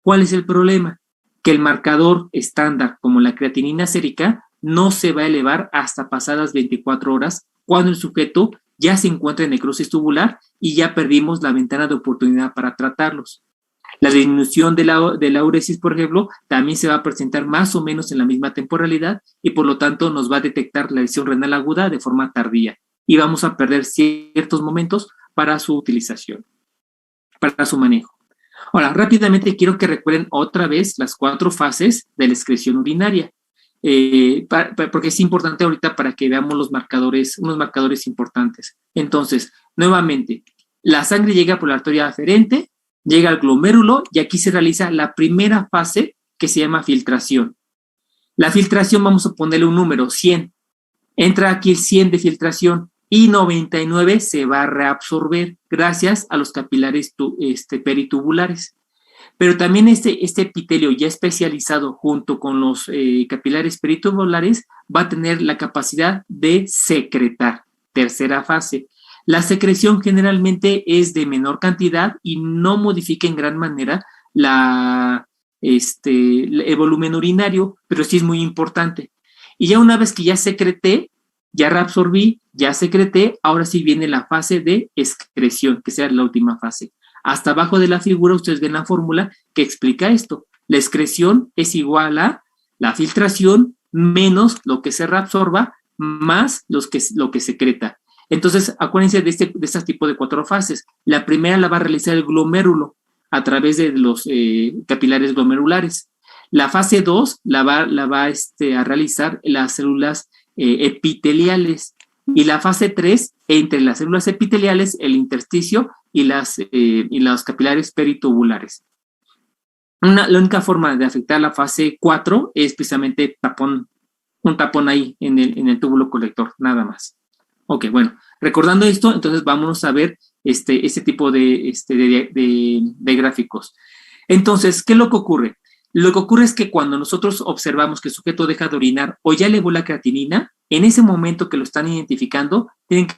¿Cuál es el problema? Que el marcador estándar, como la creatinina sérica, no se va a elevar hasta pasadas 24 horas, cuando el sujeto ya se encuentra en necrosis tubular y ya perdimos la ventana de oportunidad para tratarlos. La disminución de la uresis, por ejemplo, también se va a presentar más o menos en la misma temporalidad y por lo tanto nos va a detectar la lesión renal aguda de forma tardía y vamos a perder ciertos momentos para su utilización, para su manejo. Ahora, rápidamente quiero que recuerden otra vez las 4 fases de la excreción urinaria, porque es importante ahorita para que veamos unos marcadores importantes. Entonces, nuevamente, la sangre llega por la arteria aferente, llega al glomérulo y aquí se realiza la primera fase que se llama filtración. La filtración vamos a ponerle un número, 100. Entra aquí el 100 de filtración y 99 se va a reabsorber gracias a los capilares peritubulares. Pero también este epitelio ya especializado junto con los capilares peritubulares va a tener la capacidad de secretar. Tercera fase. La secreción generalmente es de menor cantidad y no modifica en gran manera el volumen urinario, pero sí es muy importante. Y ya una vez que ya secreté, ya reabsorbí, ya secreté, ahora sí viene la fase de excreción, que sea la última fase. Hasta abajo de la figura ustedes ven la fórmula que explica esto. La excreción es igual a la filtración menos lo que se reabsorba más lo que secreta. Entonces, acuérdense de este tipo de 4 fases. La primera la va a realizar el glomérulo a través de los capilares glomerulares. La fase 2 la va a realizar las células epiteliales. Y la fase 3, entre las células epiteliales, el intersticio y los capilares peritubulares. La única forma de afectar la fase 4 es precisamente un tapón ahí en el túbulo colector, nada más. Ok, bueno, recordando esto, entonces vamos a ver este tipo de gráficos. Entonces, ¿qué es lo que ocurre? Lo que ocurre es que cuando nosotros observamos que el sujeto deja de orinar o ya elevó la creatinina, en ese momento que lo están identificando, tienen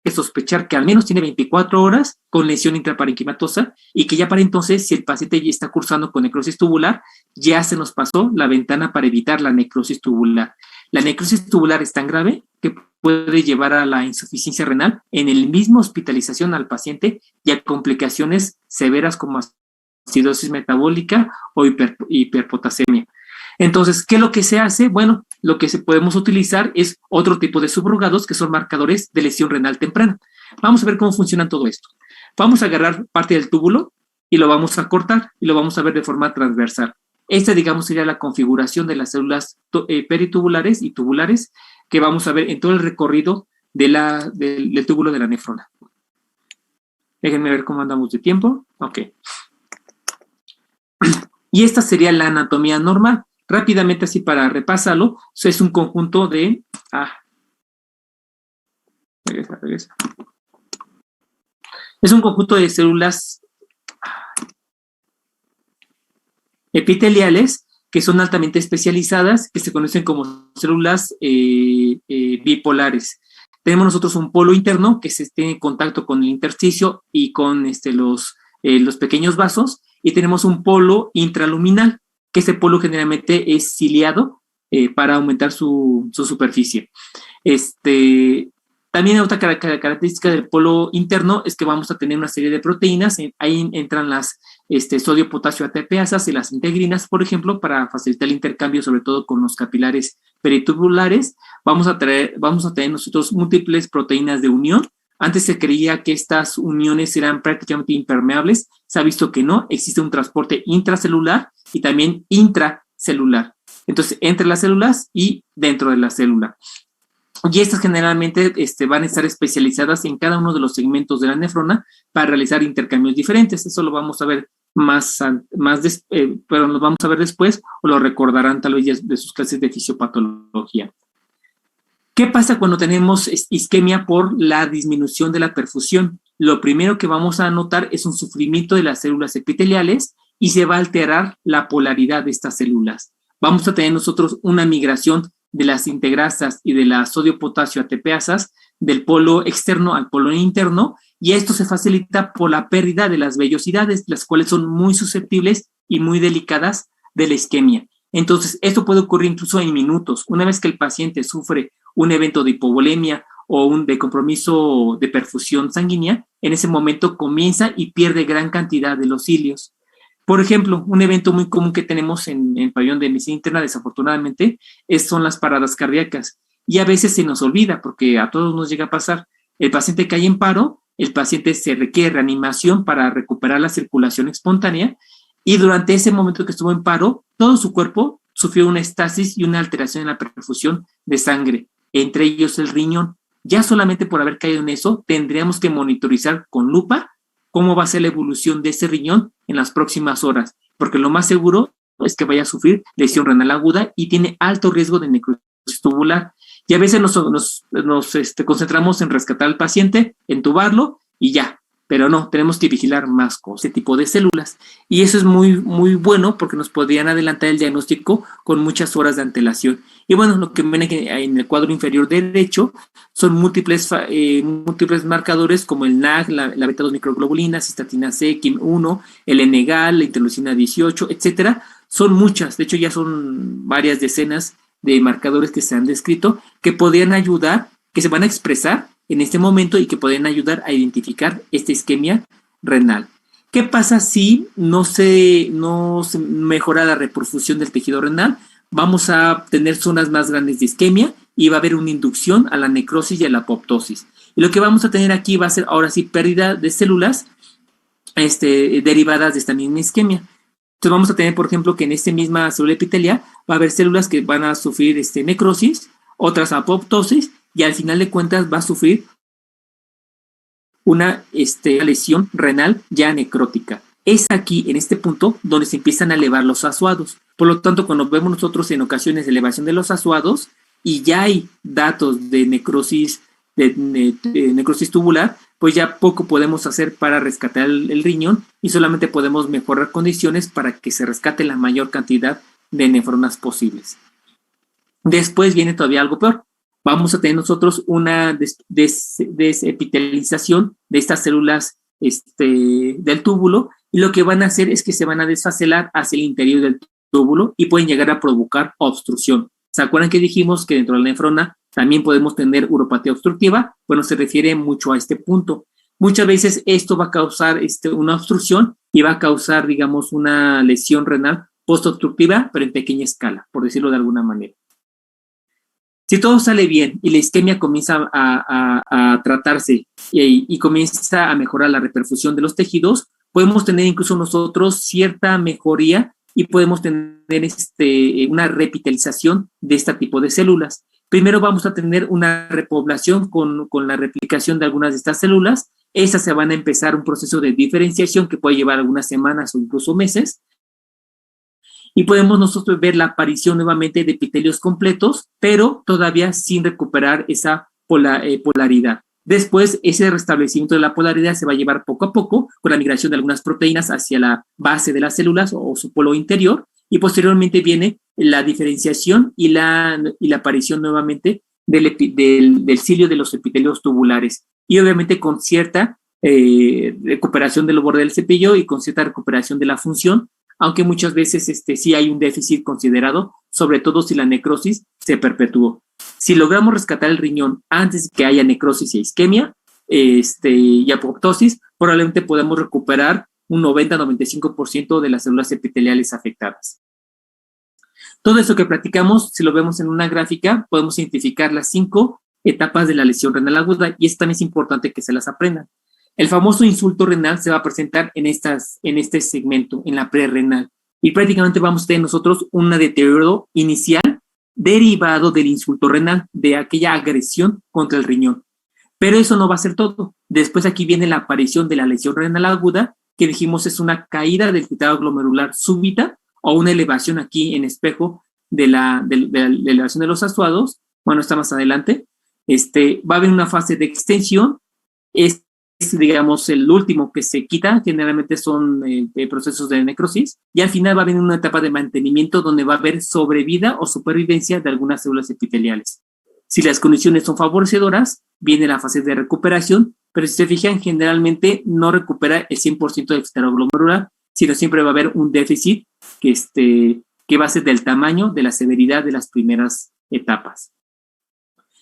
que sospechar que al menos tiene 24 horas con lesión intraparenquimatosa y que ya para entonces, si el paciente ya está cursando con necrosis tubular, ya se nos pasó la ventana para evitar la necrosis tubular. La necrosis tubular es tan grave que puede llevar a la insuficiencia renal en el mismo hospitalización al paciente y a complicaciones severas como acidosis metabólica o hiperpotasemia. Entonces, ¿qué es lo que se hace? Bueno, lo que podemos utilizar es otro tipo de subrogados que son marcadores de lesión renal temprana. Vamos a ver cómo funciona todo esto. Vamos a agarrar parte del túbulo y lo vamos a cortar y lo vamos a ver de forma transversal. Esta, digamos, sería la configuración de las células peritubulares y tubulares que vamos a ver en todo el recorrido del túbulo de la nefrona. Déjenme ver cómo andamos de tiempo. Ok. Y esta sería la anatomía normal. Rápidamente, así para repasarlo, es un conjunto de... regresa. Es un conjunto de células epiteliales que son altamente especializadas, que se conocen como células bipolares. Tenemos nosotros un polo interno que se tiene contacto con el intersticio y con los pequeños vasos, y tenemos un polo intraluminal, que ese polo generalmente es ciliado para aumentar su superficie. También otra característica del polo interno es que vamos a tener una serie de proteínas. Ahí entran las sodio, potasio, ATPasas y las integrinas, por ejemplo, para facilitar el intercambio, sobre todo con los capilares peritubulares. Vamos a tener nosotros múltiples proteínas de unión. Antes se creía que estas uniones eran prácticamente impermeables. Se ha visto que no. Existe un transporte intracelular y también intracelular. Entonces, entre las células y dentro de la célula. Y estas generalmente van a estar especializadas en cada uno de los segmentos de la nefrona para realizar intercambios diferentes. Eso lo vamos a ver pero lo vamos a ver después, o lo recordarán tal vez de sus clases de fisiopatología. ¿Qué pasa cuando tenemos isquemia por la disminución de la perfusión? Lo primero que vamos a notar es un sufrimiento de las células epiteliales y se va a alterar la polaridad de estas células. Vamos a tener nosotros una migración de las integrasas y de la sodio-potasio ATPasas del polo externo al polo interno, y esto se facilita por la pérdida de las vellosidades, las cuales son muy susceptibles y muy delicadas de la isquemia. Entonces, esto puede ocurrir incluso en minutos. Una vez que el paciente sufre un evento de hipovolemia o de compromiso de perfusión sanguínea, en ese momento comienza y pierde gran cantidad de los cilios. Por ejemplo, un evento muy común que tenemos en el pabellón de medicina interna, desafortunadamente, son las paradas cardíacas. Y a veces se nos olvida, porque a todos nos llega a pasar. El paciente cae en paro, el paciente se requiere reanimación para recuperar la circulación espontánea, y durante ese momento que estuvo en paro, todo su cuerpo sufrió una estasis y una alteración en la perfusión de sangre, entre ellos el riñón. Ya solamente por haber caído en eso, tendríamos que monitorizar con lupa cómo va a ser la evolución de ese riñón en las próximas horas, porque lo más seguro es que vaya a sufrir lesión renal aguda y tiene alto riesgo de necrosis tubular. Y a veces nos concentramos en rescatar al paciente, entubarlo y ya, pero no, tenemos que vigilar más con ese tipo de células. Y eso es muy, muy bueno porque nos podrían adelantar el diagnóstico con muchas horas de antelación. Y bueno, lo que ven en el cuadro inferior derecho son múltiples marcadores como el NAG, la beta-2 microglobulina, cistatina C, KIM1, el N-gal, la interleucina 18, etcétera. Son muchas, de hecho ya son varias decenas de marcadores que se han descrito que podrían ayudar, que se van a expresar en este momento y que pueden ayudar a identificar esta isquemia renal. ¿Qué pasa si no se mejora la reperfusión del tejido renal? Vamos a tener zonas más grandes de isquemia y va a haber una inducción a la necrosis y a la apoptosis. Y lo que vamos a tener aquí va a ser ahora sí pérdida de células derivadas de esta misma isquemia. Entonces vamos a tener, por ejemplo, que en esta misma célula epitelial va a haber células que van a sufrir necrosis, otras apoptosis, y al final de cuentas va a sufrir una lesión renal ya necrótica. Es aquí, en este punto, donde se empiezan a elevar los azuados. Por lo tanto, cuando vemos nosotros en ocasiones elevación de los azuados y ya hay datos de necrosis tubular, pues ya poco podemos hacer para rescatar el riñón y solamente podemos mejorar condiciones para que se rescate la mayor cantidad de nefronas posibles. Después viene todavía algo peor. vamos a tener nosotros una desepitelización de estas células del túbulo, y lo que van a hacer es que se van a desfacelar hacia el interior del túbulo y pueden llegar a provocar obstrucción. ¿Se acuerdan que dijimos que dentro de la nefrona también podemos tener uropatía obstructiva? Bueno, se refiere mucho a este punto. Muchas veces esto va a causar una obstrucción y va a causar, digamos, una lesión renal postobstructiva, pero en pequeña escala, por decirlo de alguna manera. Si todo sale bien y la isquemia comienza a tratarse y comienza a mejorar la reperfusión de los tejidos, podemos tener incluso nosotros cierta mejoría y podemos tener una repitelización de este tipo de células. Primero vamos a tener una repoblación con la replicación de algunas de estas células. Estas se van a empezar un proceso de diferenciación que puede llevar algunas semanas o incluso meses. Y podemos nosotros ver la aparición nuevamente de epitelios completos, pero todavía sin recuperar esa polaridad. Después, ese restablecimiento de la polaridad se va a llevar poco a poco con la migración de algunas proteínas hacia la base de las células o su polo interior, y posteriormente viene la diferenciación y la aparición nuevamente del cilio de los epitelios tubulares, y obviamente con cierta recuperación del borde del cepillo y con cierta recuperación de la función, aunque muchas veces sí hay un déficit considerado, sobre todo si la necrosis se perpetuó. Si logramos rescatar el riñón antes de que haya necrosis y isquemia y apoptosis, probablemente podemos recuperar un 90-95% de las células epiteliales afectadas. Todo eso que platicamos, si lo vemos en una gráfica, podemos identificar las 5 etapas de la lesión renal aguda, y esto también es importante que se las aprendan. El famoso insulto renal se va a presentar en este segmento, en la prerrenal, y prácticamente vamos a tener nosotros un deterioro inicial derivado del insulto renal, de aquella agresión contra el riñón. Pero eso no va a ser todo. Después aquí viene la aparición de la lesión renal aguda, que dijimos es una caída del filtrado glomerular súbita o una elevación aquí en espejo de la elevación de los asuados. Bueno, está más adelante. Va a haber una fase de extensión. Es, digamos, el último que se quita. Generalmente son procesos de necrosis. Y al final va a haber una etapa de mantenimiento donde va a haber sobrevida o supervivencia de algunas células epiteliales. Si las condiciones son favorecedoras, viene la fase de recuperación, pero si se fijan, generalmente no recupera el 100% del filtrado glomerular, sino siempre va a haber un déficit que va a ser del tamaño, de la severidad de las primeras etapas.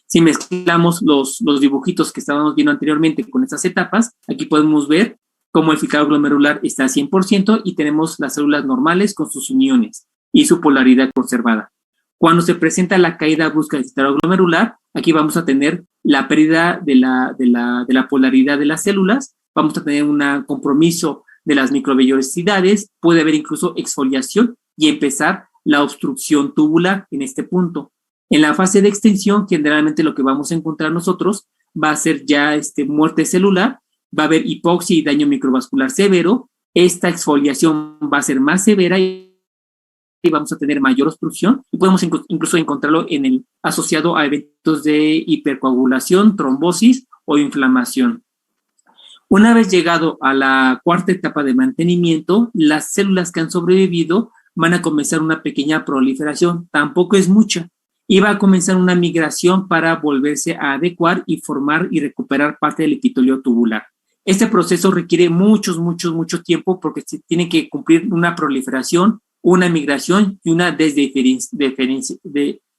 Si mezclamos los dibujitos que estábamos viendo anteriormente con estas etapas, aquí podemos ver cómo el filtrado glomerular está a 100% y tenemos las células normales con sus uniones y su polaridad conservada. Cuando se presenta la caída brusca del filtrado glomerular, aquí vamos a tener la pérdida de la polaridad de las células, vamos a tener un compromiso de las microvellosidades, puede haber incluso exfoliación y empezar la obstrucción tubular en este punto. En la fase de extensión, generalmente lo que vamos a encontrar nosotros va a ser ya muerte celular, va a haber hipoxia y daño microvascular severo, esta exfoliación va a ser más severa y vamos a tener mayor obstrucción, y podemos incluso encontrarlo asociado a eventos de hipercoagulación, trombosis o inflamación. Una vez llegado a la cuarta etapa de mantenimiento, las células que han sobrevivido van a comenzar una pequeña proliferación, tampoco es mucha, y va a comenzar una migración para volverse a adecuar y formar y recuperar parte del epitelio tubular. Este proceso requiere mucho tiempo porque se tiene que cumplir una proliferación, una migración y una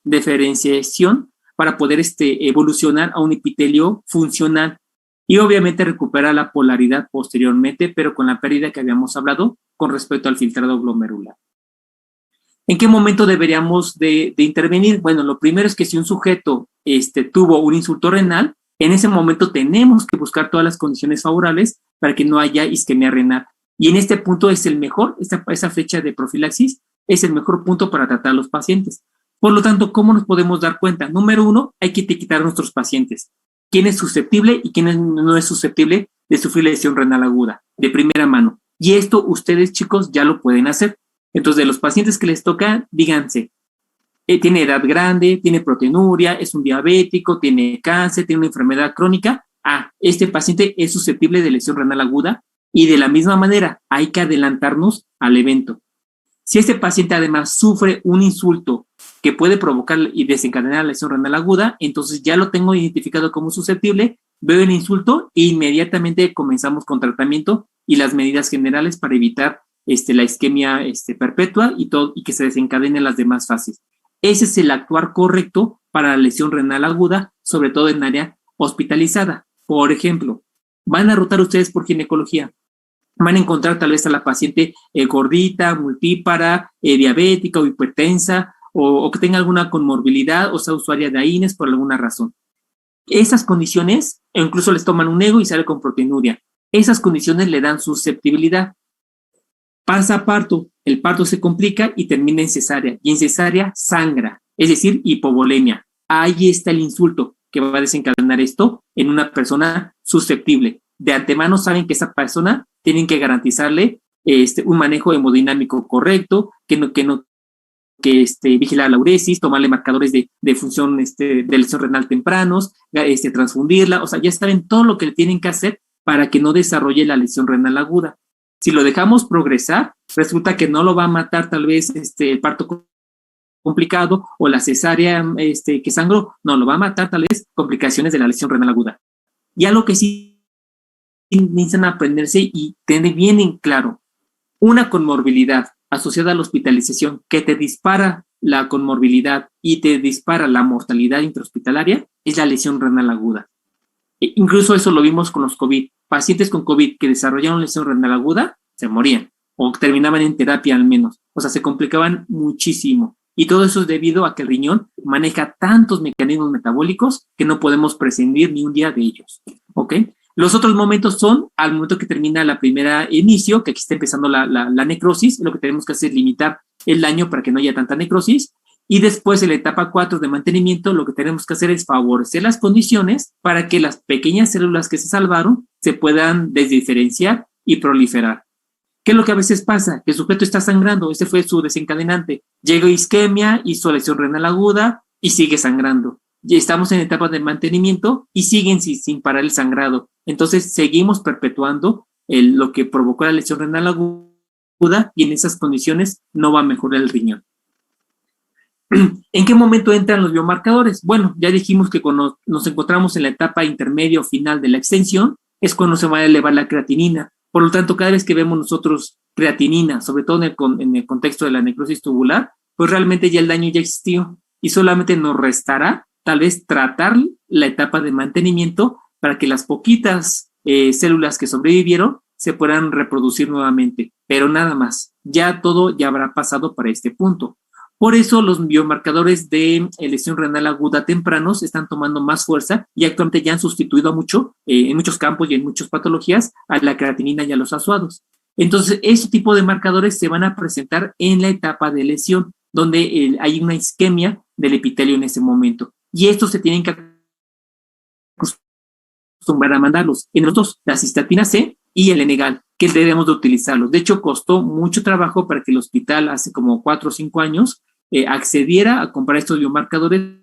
diferenciación para poder evolucionar a un epitelio funcional y obviamente recuperar la polaridad posteriormente, pero con la pérdida que habíamos hablado con respecto al filtrado glomerular. ¿En qué momento deberíamos de intervenir? Bueno, lo primero es que si un sujeto tuvo un insulto renal, en ese momento tenemos que buscar todas las condiciones favorables para que no haya isquemia renal. Y en este punto es el mejor, esa fecha de profilaxis es el mejor punto para tratar a los pacientes. Por lo tanto, ¿cómo nos podemos dar cuenta? Número 1, hay que etiquetar a nuestros pacientes. ¿Quién es susceptible y quién no es susceptible de sufrir lesión renal aguda? De primera mano. Y esto ustedes, chicos, ya lo pueden hacer. Entonces, de los pacientes que les toca, díganse, tiene edad grande, tiene proteinuria, es un diabético, tiene cáncer, tiene una enfermedad crónica. Este paciente es susceptible de lesión renal aguda y de la misma manera hay que adelantarnos al evento. Si este paciente además sufre un insulto que puede provocar y desencadenar la lesión renal aguda, entonces ya lo tengo identificado como susceptible, veo el insulto e inmediatamente comenzamos con tratamiento y las medidas generales para evitar la isquemia perpetua y que se desencadenen las demás fases. Ese es el actuar correcto para la lesión renal aguda, sobre todo en área hospitalizada. Por ejemplo, van a rotar ustedes por ginecología. Van a encontrar tal vez a la paciente gordita, multípara, diabética o hipertensa, o que tenga alguna comorbilidad o sea usuaria de AINES por alguna razón. Esas condiciones, incluso les toman un ego y sale con proteinuria. Esas condiciones le dan susceptibilidad. Pasa parto, el parto se complica y termina en cesárea. Y en cesárea sangra, es decir, hipovolemia. Ahí está el insulto que va a desencadenar esto en una persona susceptible. De antemano saben que esa persona tienen que garantizarle un manejo hemodinámico correcto, que vigilar la uresis, tomarle marcadores de función de lesión renal tempranos, transfundirla, o sea, ya saben todo lo que le tienen que hacer para que no desarrolle la lesión renal aguda. Si lo dejamos progresar, resulta que no lo va a matar tal vez el parto complicado o la cesárea que sangró, no, lo va a matar tal vez complicaciones de la lesión renal aguda. Y algo que sí necesitan aprenderse y tener bien en claro, una comorbilidad asociada a la hospitalización que te dispara la comorbilidad y te dispara la mortalidad intrahospitalaria es la lesión renal aguda. Incluso eso lo vimos con los COVID. Pacientes con COVID que desarrollaron lesión renal aguda se morían o terminaban en terapia al menos. O sea, se complicaban muchísimo. Y todo eso es debido a que el riñón maneja tantos mecanismos metabólicos que no podemos prescindir ni un día de ellos. ¿Ok? Los otros momentos son al momento que termina la primera inicio, que aquí está empezando la necrosis. Lo que tenemos que hacer es limitar el daño para que no haya tanta necrosis. Y después en la etapa 4 de mantenimiento, lo que tenemos que hacer es favorecer las condiciones para que las pequeñas células que se salvaron se puedan desdiferenciar y proliferar. ¿Qué es lo que a veces pasa? Que el sujeto está sangrando, ese fue su desencadenante. Llega isquemia, hizo lesión renal aguda y sigue sangrando. Y estamos en etapa de mantenimiento y siguen sin parar el sangrado. Entonces seguimos perpetuando lo que provocó la lesión renal aguda y en esas condiciones no va a mejorar el riñón. ¿En qué momento entran los biomarcadores? Bueno, ya dijimos que cuando nos encontramos en la etapa intermedia o final de la extensión es cuando se va a elevar la creatinina. Por lo tanto, cada vez que vemos nosotros creatinina, sobre todo en el contexto de la necrosis tubular, pues realmente ya el daño ya existió y solamente nos restará tal vez tratar la etapa de mantenimiento para que las poquitas células que sobrevivieron se puedan reproducir nuevamente, pero nada más. Ya todo ya habrá pasado para este punto. Por eso los biomarcadores de lesión renal aguda tempranos están tomando más fuerza y actualmente ya han sustituido mucho, en muchos campos y en muchas patologías, a la creatinina y a los azuados. Entonces, este tipo de marcadores se van a presentar en la etapa de lesión, donde hay una isquemia del epitelio en ese momento. Y estos se tienen que acostumbrar a mandarlos. En los dos, la cistatina C y el Enegal, que debemos de utilizarlos. De hecho, costó mucho trabajo para que el hospital hace como 4 o 5 años accediera a comprar estos biomarcadores.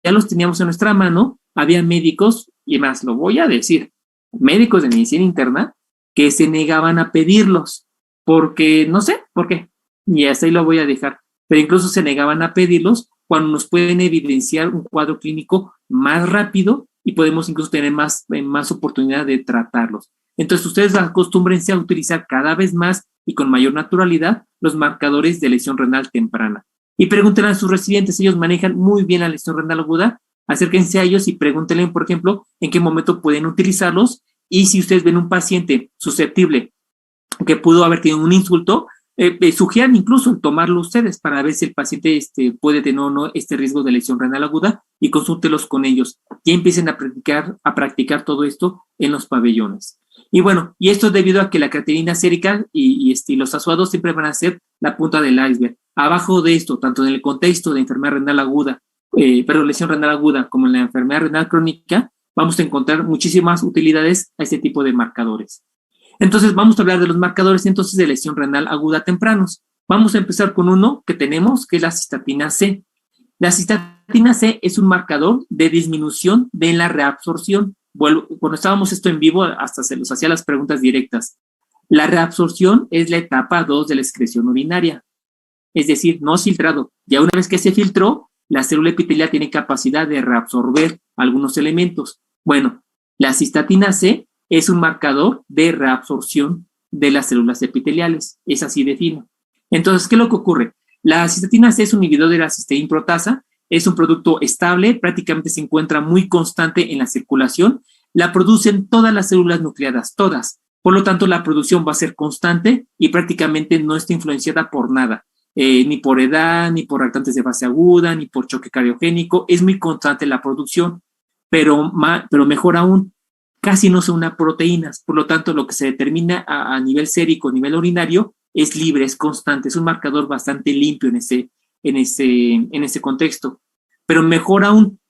Ya los teníamos en nuestra mano, había médicos, y más lo voy a decir, médicos de medicina interna que se negaban a pedirlos, porque no sé por qué, y hasta ahí lo voy a dejar, pero incluso se negaban a pedirlos cuando nos pueden evidenciar un cuadro clínico más rápido y podemos incluso tener más oportunidad de tratarlos. Entonces, ustedes acostúmbrense a utilizar cada vez más y con mayor naturalidad los marcadores de lesión renal temprana. Y pregúntenle a sus residentes, ellos manejan muy bien la lesión renal aguda, acérquense a ellos y pregúntenle, por ejemplo, en qué momento pueden utilizarlos y si ustedes ven un paciente susceptible que pudo haber tenido un insulto, sugieran incluso tomarlo ustedes para ver si el paciente puede tener o no este riesgo de lesión renal aguda y consúltelos con ellos. Ya empiecen a practicar todo esto en los pabellones. Y bueno, y esto es debido a que la creatinina sérica y los azuados siempre van a ser la punta del iceberg. Abajo de esto, tanto en el contexto de enfermedad renal aguda, lesión renal aguda, como en la enfermedad renal crónica, vamos a encontrar muchísimas utilidades a este tipo de marcadores. Entonces, vamos a hablar de los marcadores entonces de lesión renal aguda tempranos. Vamos a empezar con uno que tenemos, que es la cistatina C. La cistatina C es un marcador de disminución de la reabsorción. Bueno, cuando estábamos esto en vivo, hasta se los hacía las preguntas directas. La reabsorción es la etapa 2 de la excreción urinaria, es decir, no es filtrado. Ya una vez que se filtró, la célula epitelial tiene capacidad de reabsorber algunos elementos. Bueno, la cistatina C es un marcador de reabsorción de las células epiteliales, es así de fino. Entonces, ¿qué es lo que ocurre? La cistatina C es un inhibidor de la cisteína protasa, es un producto estable, prácticamente se encuentra muy constante en la circulación, la producen todas las células nucleadas, todas. Por lo tanto, la producción va a ser constante y prácticamente no está influenciada por nada. Ni por edad, ni por reactantes de fase aguda, ni por choque cardiogénico. Es muy constante la producción, pero mejor aún, casi no son proteínas. Por lo tanto, lo que se determina a nivel sérico, a nivel urinario, es libre, es constante. Es un marcador bastante limpio en ese contexto. Pero mejor aún,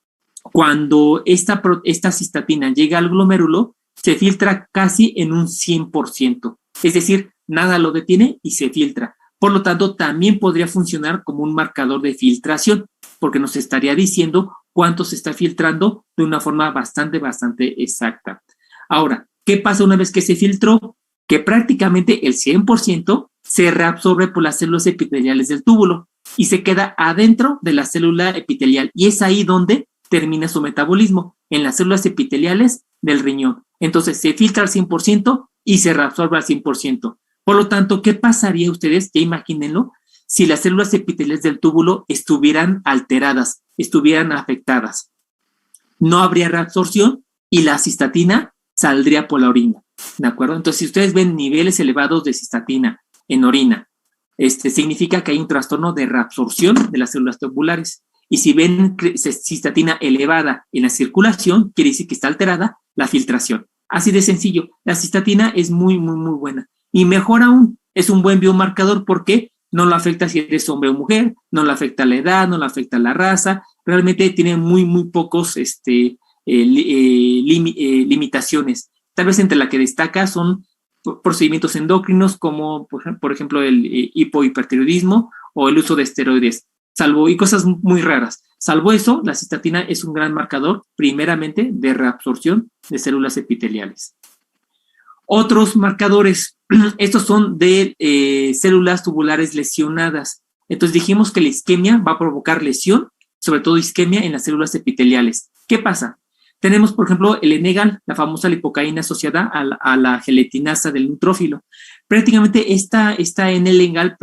cuando esta cistatina llega al glomérulo, se filtra casi en un 100%. Es decir, nada lo detiene y se filtra. Por lo tanto, también podría funcionar como un marcador de filtración, porque nos estaría diciendo cuánto se está filtrando de una forma bastante exacta. Ahora, ¿qué pasa una vez que se filtró? Que prácticamente el 100% se reabsorbe por las células epiteliales del túbulo y se queda adentro de la célula epitelial. Y es ahí donde termina su metabolismo, en las células epiteliales del riñón. Entonces, se filtra al 100% y se reabsorbe al 100%. Por lo tanto, ¿qué pasaría ustedes? Ya imagínenlo, si las células epiteliales del túbulo estuvieran alteradas, estuvieran afectadas. No habría reabsorción y la cistatina saldría por la orina, ¿de acuerdo? Entonces, si ustedes ven niveles elevados de cistatina en orina, significa que hay un trastorno de reabsorción de las células tubulares. Y si ven cistatina elevada en la circulación, quiere decir que está alterada la filtración. Así de sencillo. La cistatina es muy buena. Y mejor aún, es un buen biomarcador porque no lo afecta si eres hombre o mujer, no le afecta la edad, no le afecta la raza, realmente tiene muy pocos limitaciones. Tal vez entre la que destaca son procedimientos endocrinos como, por ejemplo, el hipohipertiroidismo o el uso de esteroides, y cosas muy raras. Salvo eso, la cistatina es un gran marcador, primeramente, de reabsorción de células epiteliales. Otros marcadores, estos son de células tubulares lesionadas. Entonces dijimos que la isquemia va a provocar lesión, sobre todo isquemia en las células epiteliales. ¿Qué pasa? Tenemos, por ejemplo, el Enegal, la famosa lipocaína asociada a la gelatinasa del neutrófilo. Prácticamente esta Enegal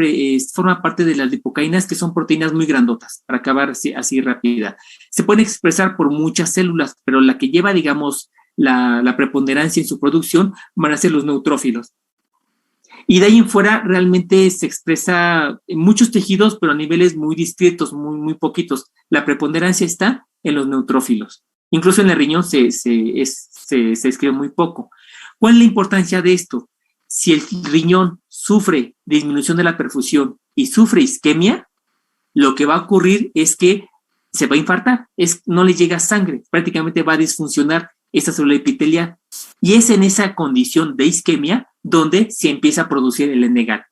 forma parte de las lipocaínas, que son proteínas muy grandotas, para acabar así rápida. Se pueden expresar por muchas células, pero la que lleva, digamos, la preponderancia en su producción van a ser los neutrófilos. Y de ahí en fuera realmente se expresa en muchos tejidos, pero a niveles muy discretos, muy poquitos. La preponderancia está en los neutrófilos. Incluso en el riñón se escribe muy poco. ¿Cuál es la importancia de esto? Si el riñón sufre disminución de la perfusión y sufre isquemia, lo que va a ocurrir es que se va a infartar, no le llega sangre, prácticamente va a disfuncionar esta célula epitelial. Y es en esa condición de isquemia donde se empieza a producir el Enegal.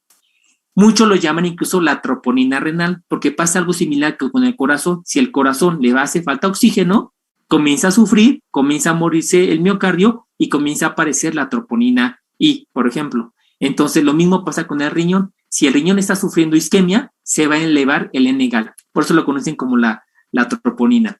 Muchos lo llaman incluso la troponina renal, porque pasa algo similar que con el corazón. Si el corazón le hace falta oxígeno, comienza a sufrir, comienza a morirse el miocardio y comienza a aparecer la troponina I, por ejemplo. Entonces, lo mismo pasa con el riñón. Si el riñón está sufriendo isquemia, se va a elevar el Enegal. Por eso lo conocen como la troponina.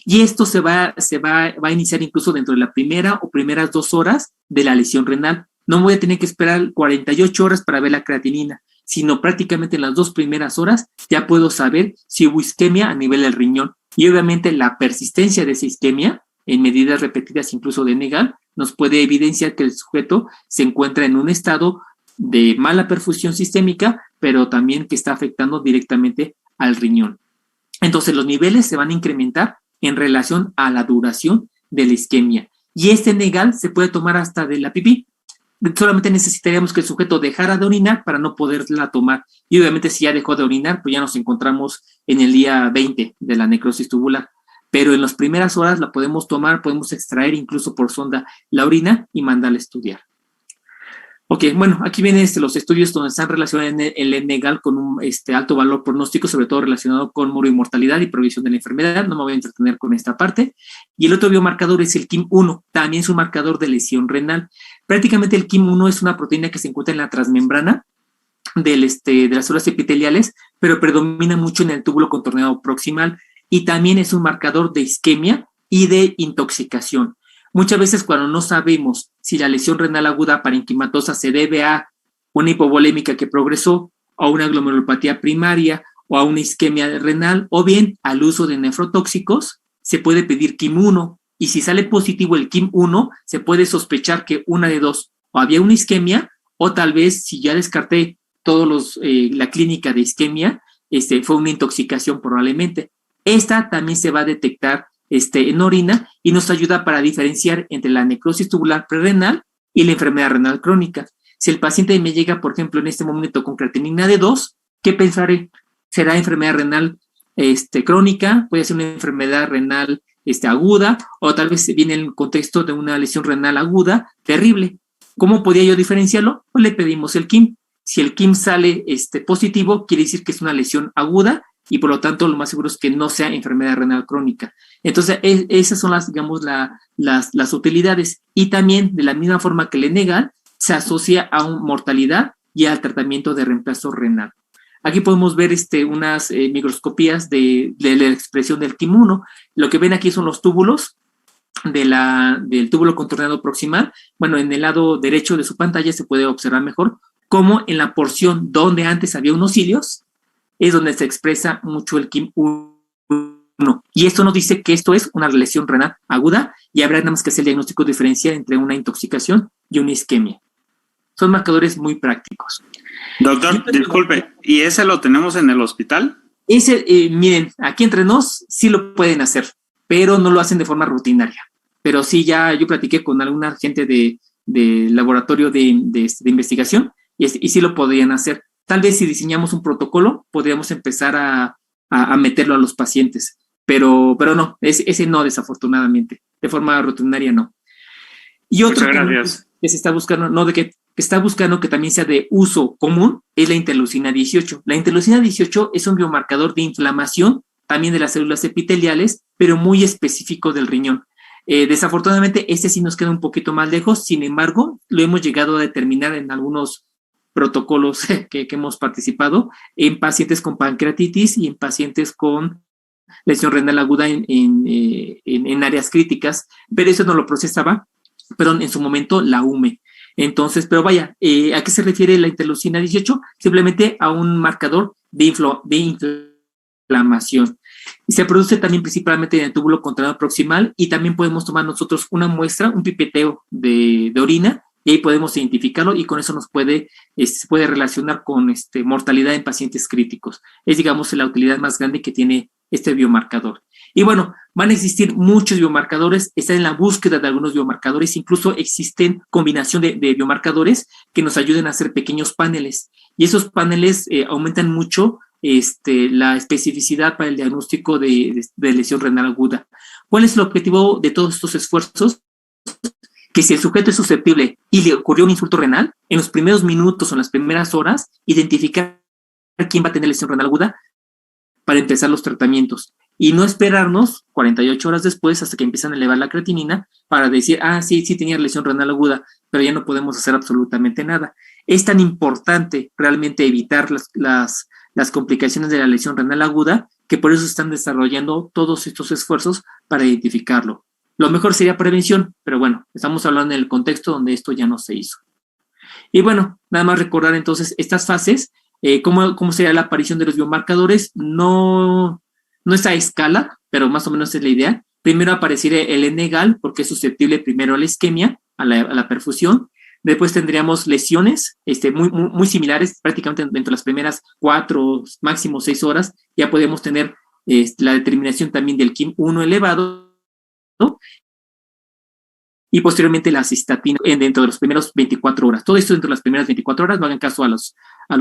Y esto se va a iniciar incluso dentro de la primera o primeras 2 horas de la lesión renal. No voy a tener que esperar 48 horas para ver la creatinina, sino prácticamente en las 2 primeras horas ya puedo saber si hubo isquemia a nivel del riñón. Y obviamente la persistencia de esa isquemia, en medidas repetidas incluso de Enegal, nos puede evidenciar que el sujeto se encuentra en un estado de mala perfusión sistémica, pero también que está afectando directamente al riñón. Entonces los niveles se van a incrementar en relación a la duración de la isquemia. Y este Enegal se puede tomar hasta de la pipí. Solamente necesitaríamos que el sujeto dejara de orinar para no poderla tomar. Y obviamente si ya dejó de orinar, pues ya nos encontramos en el día 20 de la necrosis tubular. Pero en las primeras horas la podemos tomar, podemos extraer incluso por sonda la orina y mandarla a estudiar. Ok, bueno, aquí vienen los estudios donde están relacionados el NEGAL con un alto valor pronóstico, sobre todo relacionado con mortalidad y progresión de la enfermedad. No me voy a entretener con esta parte. Y el otro biomarcador es el KIM-1, también es un marcador de lesión renal. Prácticamente el KIM-1 es una proteína que se encuentra en la transmembrana de las células epiteliales, pero predomina mucho en el túbulo contorneado proximal y también es un marcador de isquemia y de intoxicación. Muchas veces cuando no sabemos si la lesión renal aguda parenquimatosa se debe a una hipovolémica que progresó, a una glomerulopatía primaria o a una isquemia renal o bien al uso de nefrotóxicos, se puede pedir KIM-1 y si sale positivo el KIM-1 se puede sospechar que una de dos, o había una isquemia o tal vez si ya descarté la clínica de isquemia, fue una intoxicación probablemente. Esta también se va a detectar en orina y nos ayuda para diferenciar entre la necrosis tubular prerrenal y la enfermedad renal crónica. Si el paciente me llega, por ejemplo, en este momento con creatinina de 2, ¿qué pensaré? ¿Será enfermedad renal crónica? ¿Puede ser una enfermedad renal aguda? O tal vez viene en el contexto de una lesión renal aguda terrible. ¿Cómo podía yo diferenciarlo? Pues le pedimos el KIM. Si el KIM sale positivo, quiere decir que es una lesión aguda y por lo tanto lo más seguro es que no sea enfermedad renal crónica. Entonces, esas son las utilidades. Y también, de la misma forma que el NEGAL, se asocia a una mortalidad y al tratamiento de reemplazo renal. Aquí podemos ver unas microscopías de la expresión del KIM-1. Lo que ven aquí son los túbulos del túbulo contorneado proximal. Bueno, en el lado derecho de su pantalla se puede observar mejor cómo en la porción donde antes había unos cilios es donde se expresa mucho el KIM-1. Y esto nos dice que esto es una lesión renal aguda y habrá nada más que hacer el diagnóstico diferencial entre una intoxicación y una isquemia. Son marcadores muy prácticos. Doctor, disculpe, ¿y ese lo tenemos en el hospital? Miren, aquí entre nos sí lo pueden hacer, pero no lo hacen de forma rutinaria. Pero sí, ya yo platiqué con alguna gente de laboratorio de investigación y sí lo podrían hacer. Tal vez si diseñamos un protocolo, podríamos empezar a meterlo a los pacientes, pero no, ese no, desafortunadamente, de forma rutinaria no. Y otro que se está buscando, que está buscando que también sea de uso común, es la interleucina 18. La interleucina 18 es un biomarcador de inflamación, también de las células epiteliales, pero muy específico del riñón. Desafortunadamente, sí nos queda un poquito más lejos, sin embargo, lo hemos llegado a determinar en algunos protocolos que hemos participado en pacientes con pancreatitis y en pacientes con lesión renal aguda en áreas críticas, pero eso no lo procesaba, en su momento la UME. Entonces, pero vaya, ¿a qué se refiere la interleucina 18? Simplemente a un marcador de inflamación. Y se produce también principalmente en el túbulo contorneado proximal y también podemos tomar nosotros una muestra, un pipeteo de orina y ahí podemos identificarlo y con eso se puede relacionar con mortalidad en pacientes críticos. Es, digamos, la utilidad más grande que tiene este biomarcador. Y bueno, van a existir muchos biomarcadores, están en la búsqueda de algunos biomarcadores, incluso existen combinación de biomarcadores que nos ayuden a hacer pequeños paneles. Y esos paneles aumentan mucho la especificidad para el diagnóstico de lesión renal aguda. ¿Cuál es el objetivo de todos estos esfuerzos? Que si el sujeto es susceptible y le ocurrió un insulto renal, en los primeros minutos o en las primeras horas, identificar quién va a tener lesión renal aguda para empezar los tratamientos. Y no esperarnos 48 horas después hasta que empiezan a elevar la creatinina para decir, sí tenía lesión renal aguda, pero ya no podemos hacer absolutamente nada. Es tan importante realmente evitar las complicaciones de la lesión renal aguda que por eso están desarrollando todos estos esfuerzos para identificarlo. Lo mejor sería prevención, pero bueno, estamos hablando en el contexto donde esto ya no se hizo. Y bueno, nada más recordar entonces estas fases, cómo sería la aparición de los biomarcadores, no es a escala, pero más o menos es la idea. Primero aparecería el NEGAL, porque es susceptible primero a la isquemia, a la perfusión. Después tendríamos lesiones muy similares, prácticamente dentro de las primeras 4, máximo 6 horas, ya podemos tener la determinación también del KIM-1 elevado, ¿no? Y posteriormente la cistatina dentro de los primeros 24 horas. Todo esto dentro de las primeras 24 horas, no hagan caso a los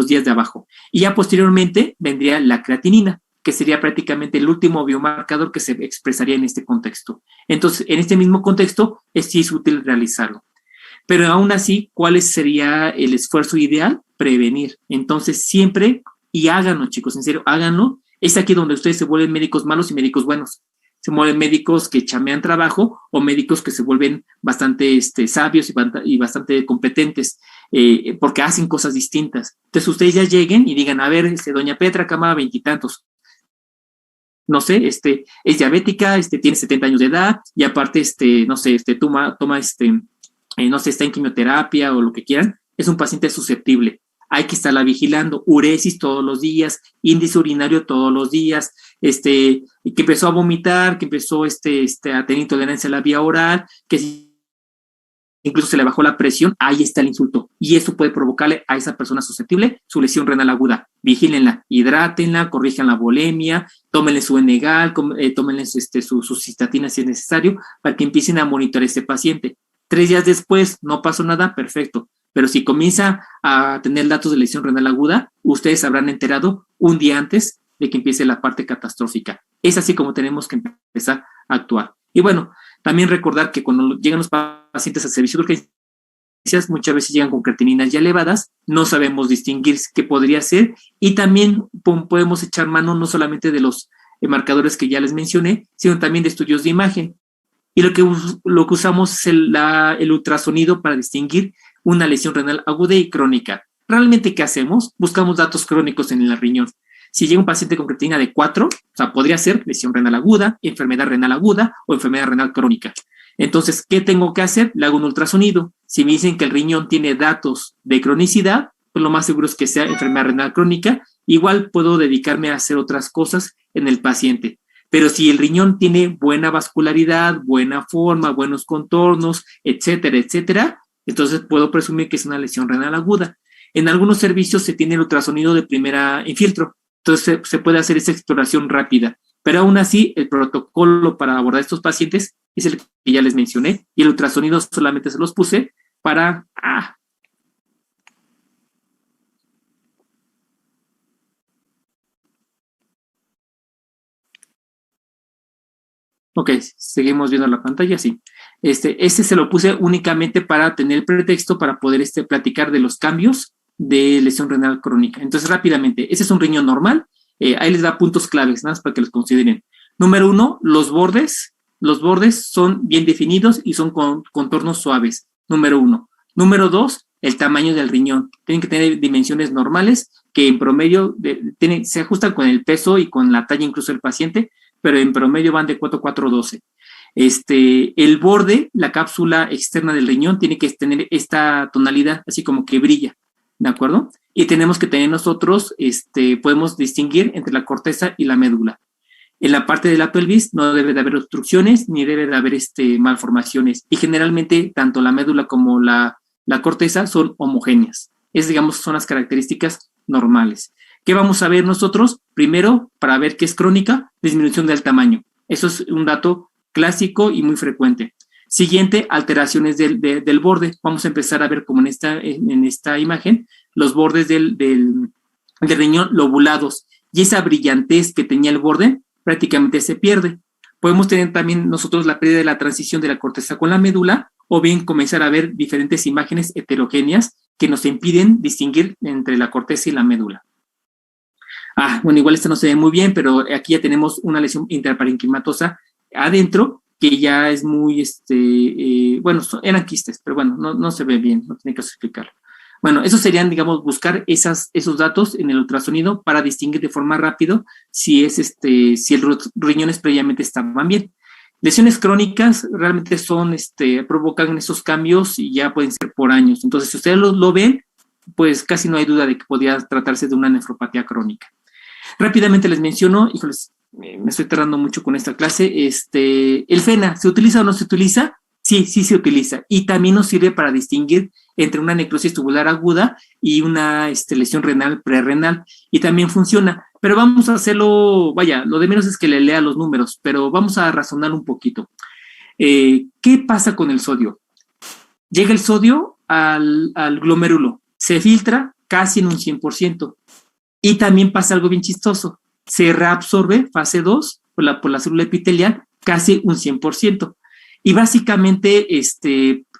días de abajo. Y ya posteriormente vendría la creatinina, que sería prácticamente el último biomarcador que se expresaría en este contexto. Entonces, en este mismo contexto, sí es útil realizarlo. Pero aún así, ¿cuál sería el esfuerzo ideal? Prevenir. Entonces, siempre, y háganlo, chicos, en serio, háganlo. Es aquí donde ustedes se vuelven médicos malos y médicos buenos. Se vuelven médicos que chamean trabajo o médicos que se vuelven bastante sabios y bastante competentes porque hacen cosas distintas. Entonces, ustedes ya lleguen y digan, a ver, doña Petra, cama, 20 y tantos. No sé, es diabética, tiene 70 años de edad y aparte, no sé, toma no sé, está en quimioterapia o lo que quieran, es un paciente susceptible. Hay que estarla vigilando, uresis todos los días, índice urinario todos los días, que empezó a vomitar, que empezó a tener intolerancia a la vía oral, que incluso se le bajó la presión, ahí está el insulto. Y eso puede provocarle a esa persona susceptible su lesión renal aguda. Vigílenla, hidrátenla, corrijan la bulimia, tómenle su Enegal, tómenle sus cistatinas si es necesario, para que empiecen a monitorear a este paciente. 3 días después no pasó nada, perfecto. Pero si comienza a tener datos de lesión renal aguda, ustedes habrán enterado un día antes de que empiece la parte catastrófica. Es así como tenemos que empezar a actuar. Y bueno, también recordar que cuando llegan los pacientes al servicio de urgencias, muchas veces llegan con creatininas ya elevadas, no sabemos distinguir qué podría ser y también podemos echar mano no solamente de los marcadores que ya les mencioné, sino también de estudios de imagen. Y lo que usamos es el ultrasonido para distinguir una lesión renal aguda y crónica. ¿Realmente qué hacemos? Buscamos datos crónicos en el riñón. Si llega un paciente con creatinina de 4, o sea, podría ser lesión renal aguda, enfermedad renal aguda o enfermedad renal crónica. Entonces, ¿qué tengo que hacer? Le hago un ultrasonido. Si me dicen que el riñón tiene datos de cronicidad, pues lo más seguro es que sea enfermedad renal crónica. Igual puedo dedicarme a hacer otras cosas en el paciente. Pero si el riñón tiene buena vascularidad, buena forma, buenos contornos, etcétera, etcétera, entonces puedo presumir que es una lesión renal aguda. En algunos servicios se tiene el ultrasonido de primera infiltro, entonces se puede hacer esa exploración rápida. Pero aún así, el protocolo para abordar estos pacientes es el que ya les mencioné, y el ultrasonido solamente se los puse para... Ok, seguimos viendo la pantalla, sí. Este se lo puse únicamente para tener el pretexto para poder platicar de los cambios de lesión renal crónica. Entonces, rápidamente, ese es un riñón normal. Ahí les da puntos claves, nada más para que los consideren. Número 1, los bordes son bien definidos y son con contornos suaves. Número 1. Número 2, el tamaño del riñón. Tienen que tener dimensiones normales que en promedio se ajustan con el peso y con la talla incluso del paciente, pero en promedio van de 4 a 4,12. El borde, la cápsula externa del riñón, tiene que tener esta tonalidad, así como que brilla, ¿de acuerdo? Y tenemos que tener nosotros, podemos distinguir entre la corteza y la médula. En la parte de la pelvis no debe de haber obstrucciones ni debe de haber malformaciones. Y generalmente, tanto la médula como la corteza son homogéneas. Son las características normales. ¿Qué vamos a ver nosotros? Primero, para ver qué es crónica, disminución del tamaño. Eso es un dato clásico y muy frecuente. Siguiente, alteraciones del borde. Vamos a empezar a ver como en esta imagen, los bordes del riñón lobulados. Y esa brillantez que tenía el borde prácticamente se pierde. Podemos tener también nosotros la pérdida de la transición de la corteza con la médula, o bien comenzar a ver diferentes imágenes heterogéneas que nos impiden distinguir entre la corteza y la médula. Bueno, igual esta no se ve muy bien, pero aquí ya tenemos una lesión intraparenquimatosa adentro, que ya es muy, bueno, eran quistes, pero bueno, no se ve bien, no tiene que explicarlo. Bueno, esos serían, digamos, buscar esos datos en el ultrasonido para distinguir de forma rápida si los riñones previamente estaban bien. Lesiones crónicas realmente provocan esos cambios y ya pueden ser por años. Entonces, si ustedes lo ven, pues casi no hay duda de que podría tratarse de una nefropatía crónica. Rápidamente les menciono, híjoles, me estoy tardando mucho con esta clase, el FENA, ¿se utiliza o no se utiliza? Sí se utiliza, y también nos sirve para distinguir entre una necrosis tubular aguda y una lesión renal prerrenal, y también funciona, pero vamos a hacerlo, lo de menos es que le lea los números, pero vamos a razonar un poquito. ¿Qué pasa con el sodio? Llega el sodio al glomérulo, se filtra casi en un 100%, y también pasa algo bien chistoso, se reabsorbe fase 2 por la célula epitelial casi un 100%. Y básicamente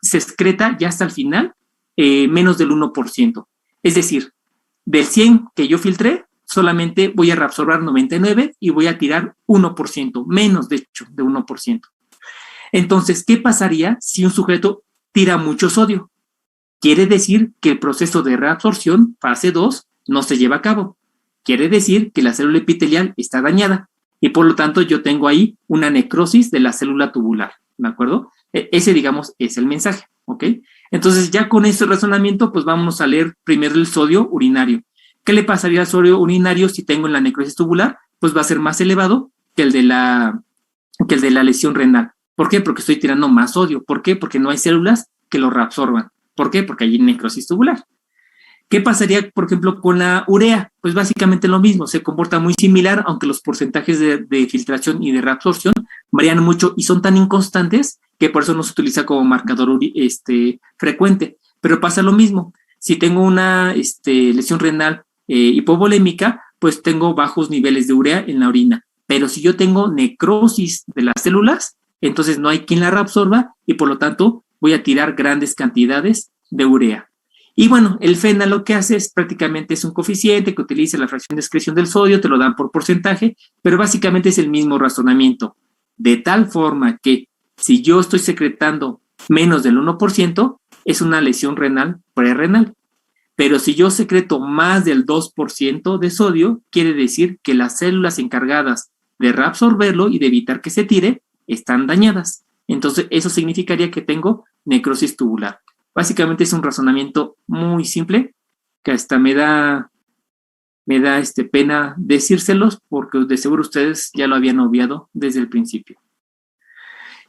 se excreta ya hasta el final menos del 1%. Es decir, del 100 que yo filtré, solamente voy a reabsorber 99 y voy a tirar 1%, menos de hecho de 1%. Entonces, ¿qué pasaría si un sujeto tira mucho sodio? Quiere decir que el proceso de reabsorción, fase 2, no se lleva a cabo. Quiere decir que la célula epitelial está dañada y por lo tanto yo tengo ahí una necrosis de la célula tubular, ¿de acuerdo? Ese, digamos, es el mensaje, ¿ok? Entonces, ya con ese razonamiento, pues vamos a leer primero el sodio urinario. ¿Qué le pasaría al sodio urinario si tengo en la necrosis tubular? Pues va a ser más elevado que el de la lesión renal. ¿Por qué? Porque estoy tirando más sodio. ¿Por qué? Porque no hay células que lo reabsorban. ¿Por qué? Porque hay necrosis tubular. ¿Qué pasaría, por ejemplo, con la urea? Pues básicamente lo mismo, se comporta muy similar, aunque los porcentajes de filtración y de reabsorción varían mucho y son tan inconstantes que por eso no se utiliza como marcador frecuente. Pero pasa lo mismo. Si tengo una lesión renal hipovolémica, pues tengo bajos niveles de urea en la orina. Pero si yo tengo necrosis de las células, entonces no hay quien la reabsorba y por lo tanto voy a tirar grandes cantidades de urea. Y bueno, el FENA lo que hace es prácticamente es un coeficiente que utiliza la fracción de excreción del sodio, te lo dan por porcentaje, pero básicamente es el mismo razonamiento. De tal forma que si yo estoy secretando menos del 1%, es una lesión renal prerrenal. Pero si yo secreto más del 2% de sodio, quiere decir que las células encargadas de reabsorberlo y de evitar que se tire están dañadas. Entonces, eso significaría que tengo necrosis tubular. Básicamente es un razonamiento muy simple, que hasta me da pena decírselos, porque de seguro ustedes ya lo habían obviado desde el principio.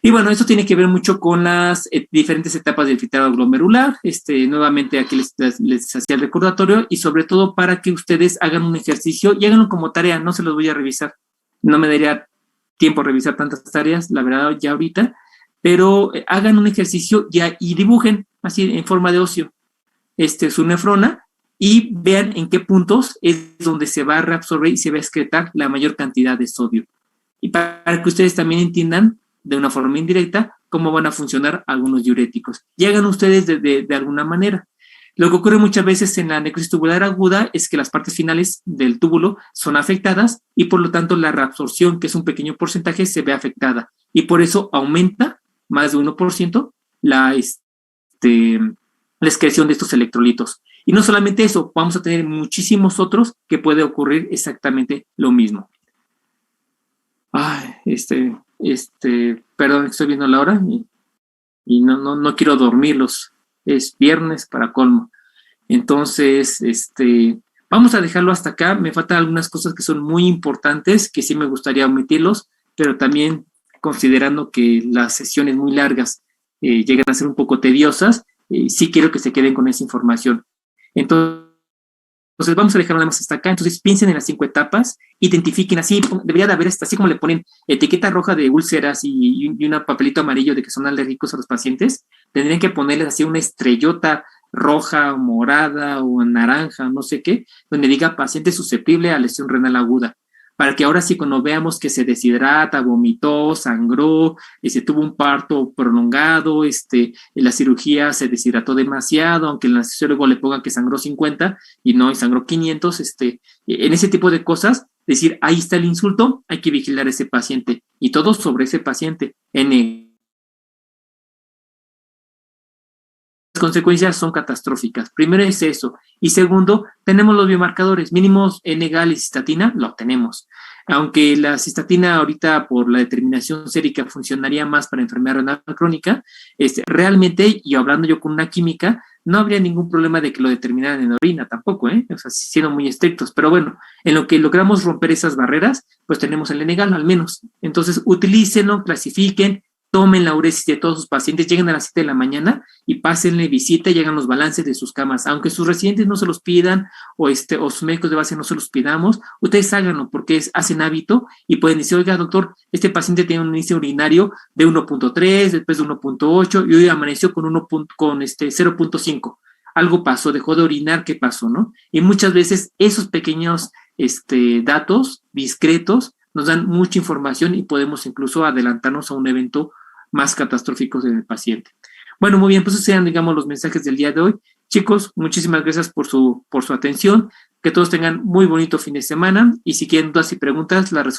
Y bueno, esto tiene que ver mucho con las diferentes etapas del filtrado glomerular. Nuevamente aquí les hacía el recordatorio y sobre todo para que ustedes hagan un ejercicio y háganlo como tarea, no se los voy a revisar. No me daría tiempo revisar tantas tareas, la verdad, ya ahorita, pero hagan un ejercicio y dibujen así en forma de ocio su nefrona y vean en qué puntos es donde se va a reabsorber y se va a excretar la mayor cantidad de sodio. Y para que ustedes también entiendan de una forma indirecta cómo van a funcionar algunos diuréticos. Y hagan ustedes de alguna manera. Lo que ocurre muchas veces en la necrosis tubular aguda es que las partes finales del túbulo son afectadas y por lo tanto la reabsorción, que es un pequeño porcentaje, se ve afectada. Y por eso aumenta más de 1% la excreción de estos electrolitos. Y no solamente eso, vamos a tener muchísimos otros que puede ocurrir exactamente lo mismo. Ay, perdón, estoy viendo la hora y no quiero dormirlos. Es viernes para colmo. Entonces, vamos a dejarlo hasta acá. Me faltan algunas cosas que son muy importantes, que sí me gustaría omitirlos, pero también considerando que las sesiones muy largas llegan a ser un poco tediosas, sí quiero que se queden con esa información. Entonces vamos a dejarlo nada más hasta acá. Entonces piensen en las 5 etapas, identifiquen así, debería de haber así como le ponen etiqueta roja de úlceras y un papelito amarillo de que son alérgicos a los pacientes, tendrían que ponerles así una estrellota roja, morada o naranja, no sé qué, donde diga paciente susceptible a lesión renal aguda, para que ahora sí cuando veamos que se deshidrata, vomitó, sangró, tuvo un parto prolongado, en la cirugía se deshidrató demasiado, aunque el anestesiólogo le ponga que sangró 50 y no, y sangró 500, en ese tipo de cosas, decir, ahí está el insulto, hay que vigilar a ese paciente, y todo sobre ese paciente, las consecuencias son catastróficas. Primero es eso. Y segundo, tenemos los biomarcadores mínimos N-gal y cistatina, lo tenemos. Aunque la cistatina ahorita por la determinación sérica funcionaría más para enfermedad renal crónica, realmente, y hablando yo con una química, no habría ningún problema de que lo determinaran en la orina tampoco, o sea, siendo muy estrictos. Pero bueno, en lo que logramos romper esas barreras, pues tenemos el N-gal al menos. Entonces, utilícenlo, clasifiquen, tomen la uresis de todos sus pacientes, lleguen a las 7 de la mañana y pásenle visita y llegan los balances de sus camas. Aunque sus residentes no se los pidan o sus médicos de base no se los pidamos, ustedes háganlo porque hacen hábito y pueden decir, oiga, doctor, este paciente tiene un índice urinario de 1.3, después de 1.8 y hoy amaneció con 0.5. Algo pasó, dejó de orinar, ¿qué pasó, no? Y muchas veces esos pequeños datos discretos nos dan mucha información y podemos incluso adelantarnos a un evento más catastrófico en el paciente. Bueno, muy bien, pues esos sean, digamos, los mensajes del día de hoy. Chicos, muchísimas gracias por su atención. Que todos tengan muy bonito fin de semana y si quieren dudas y preguntas, las resolvemos.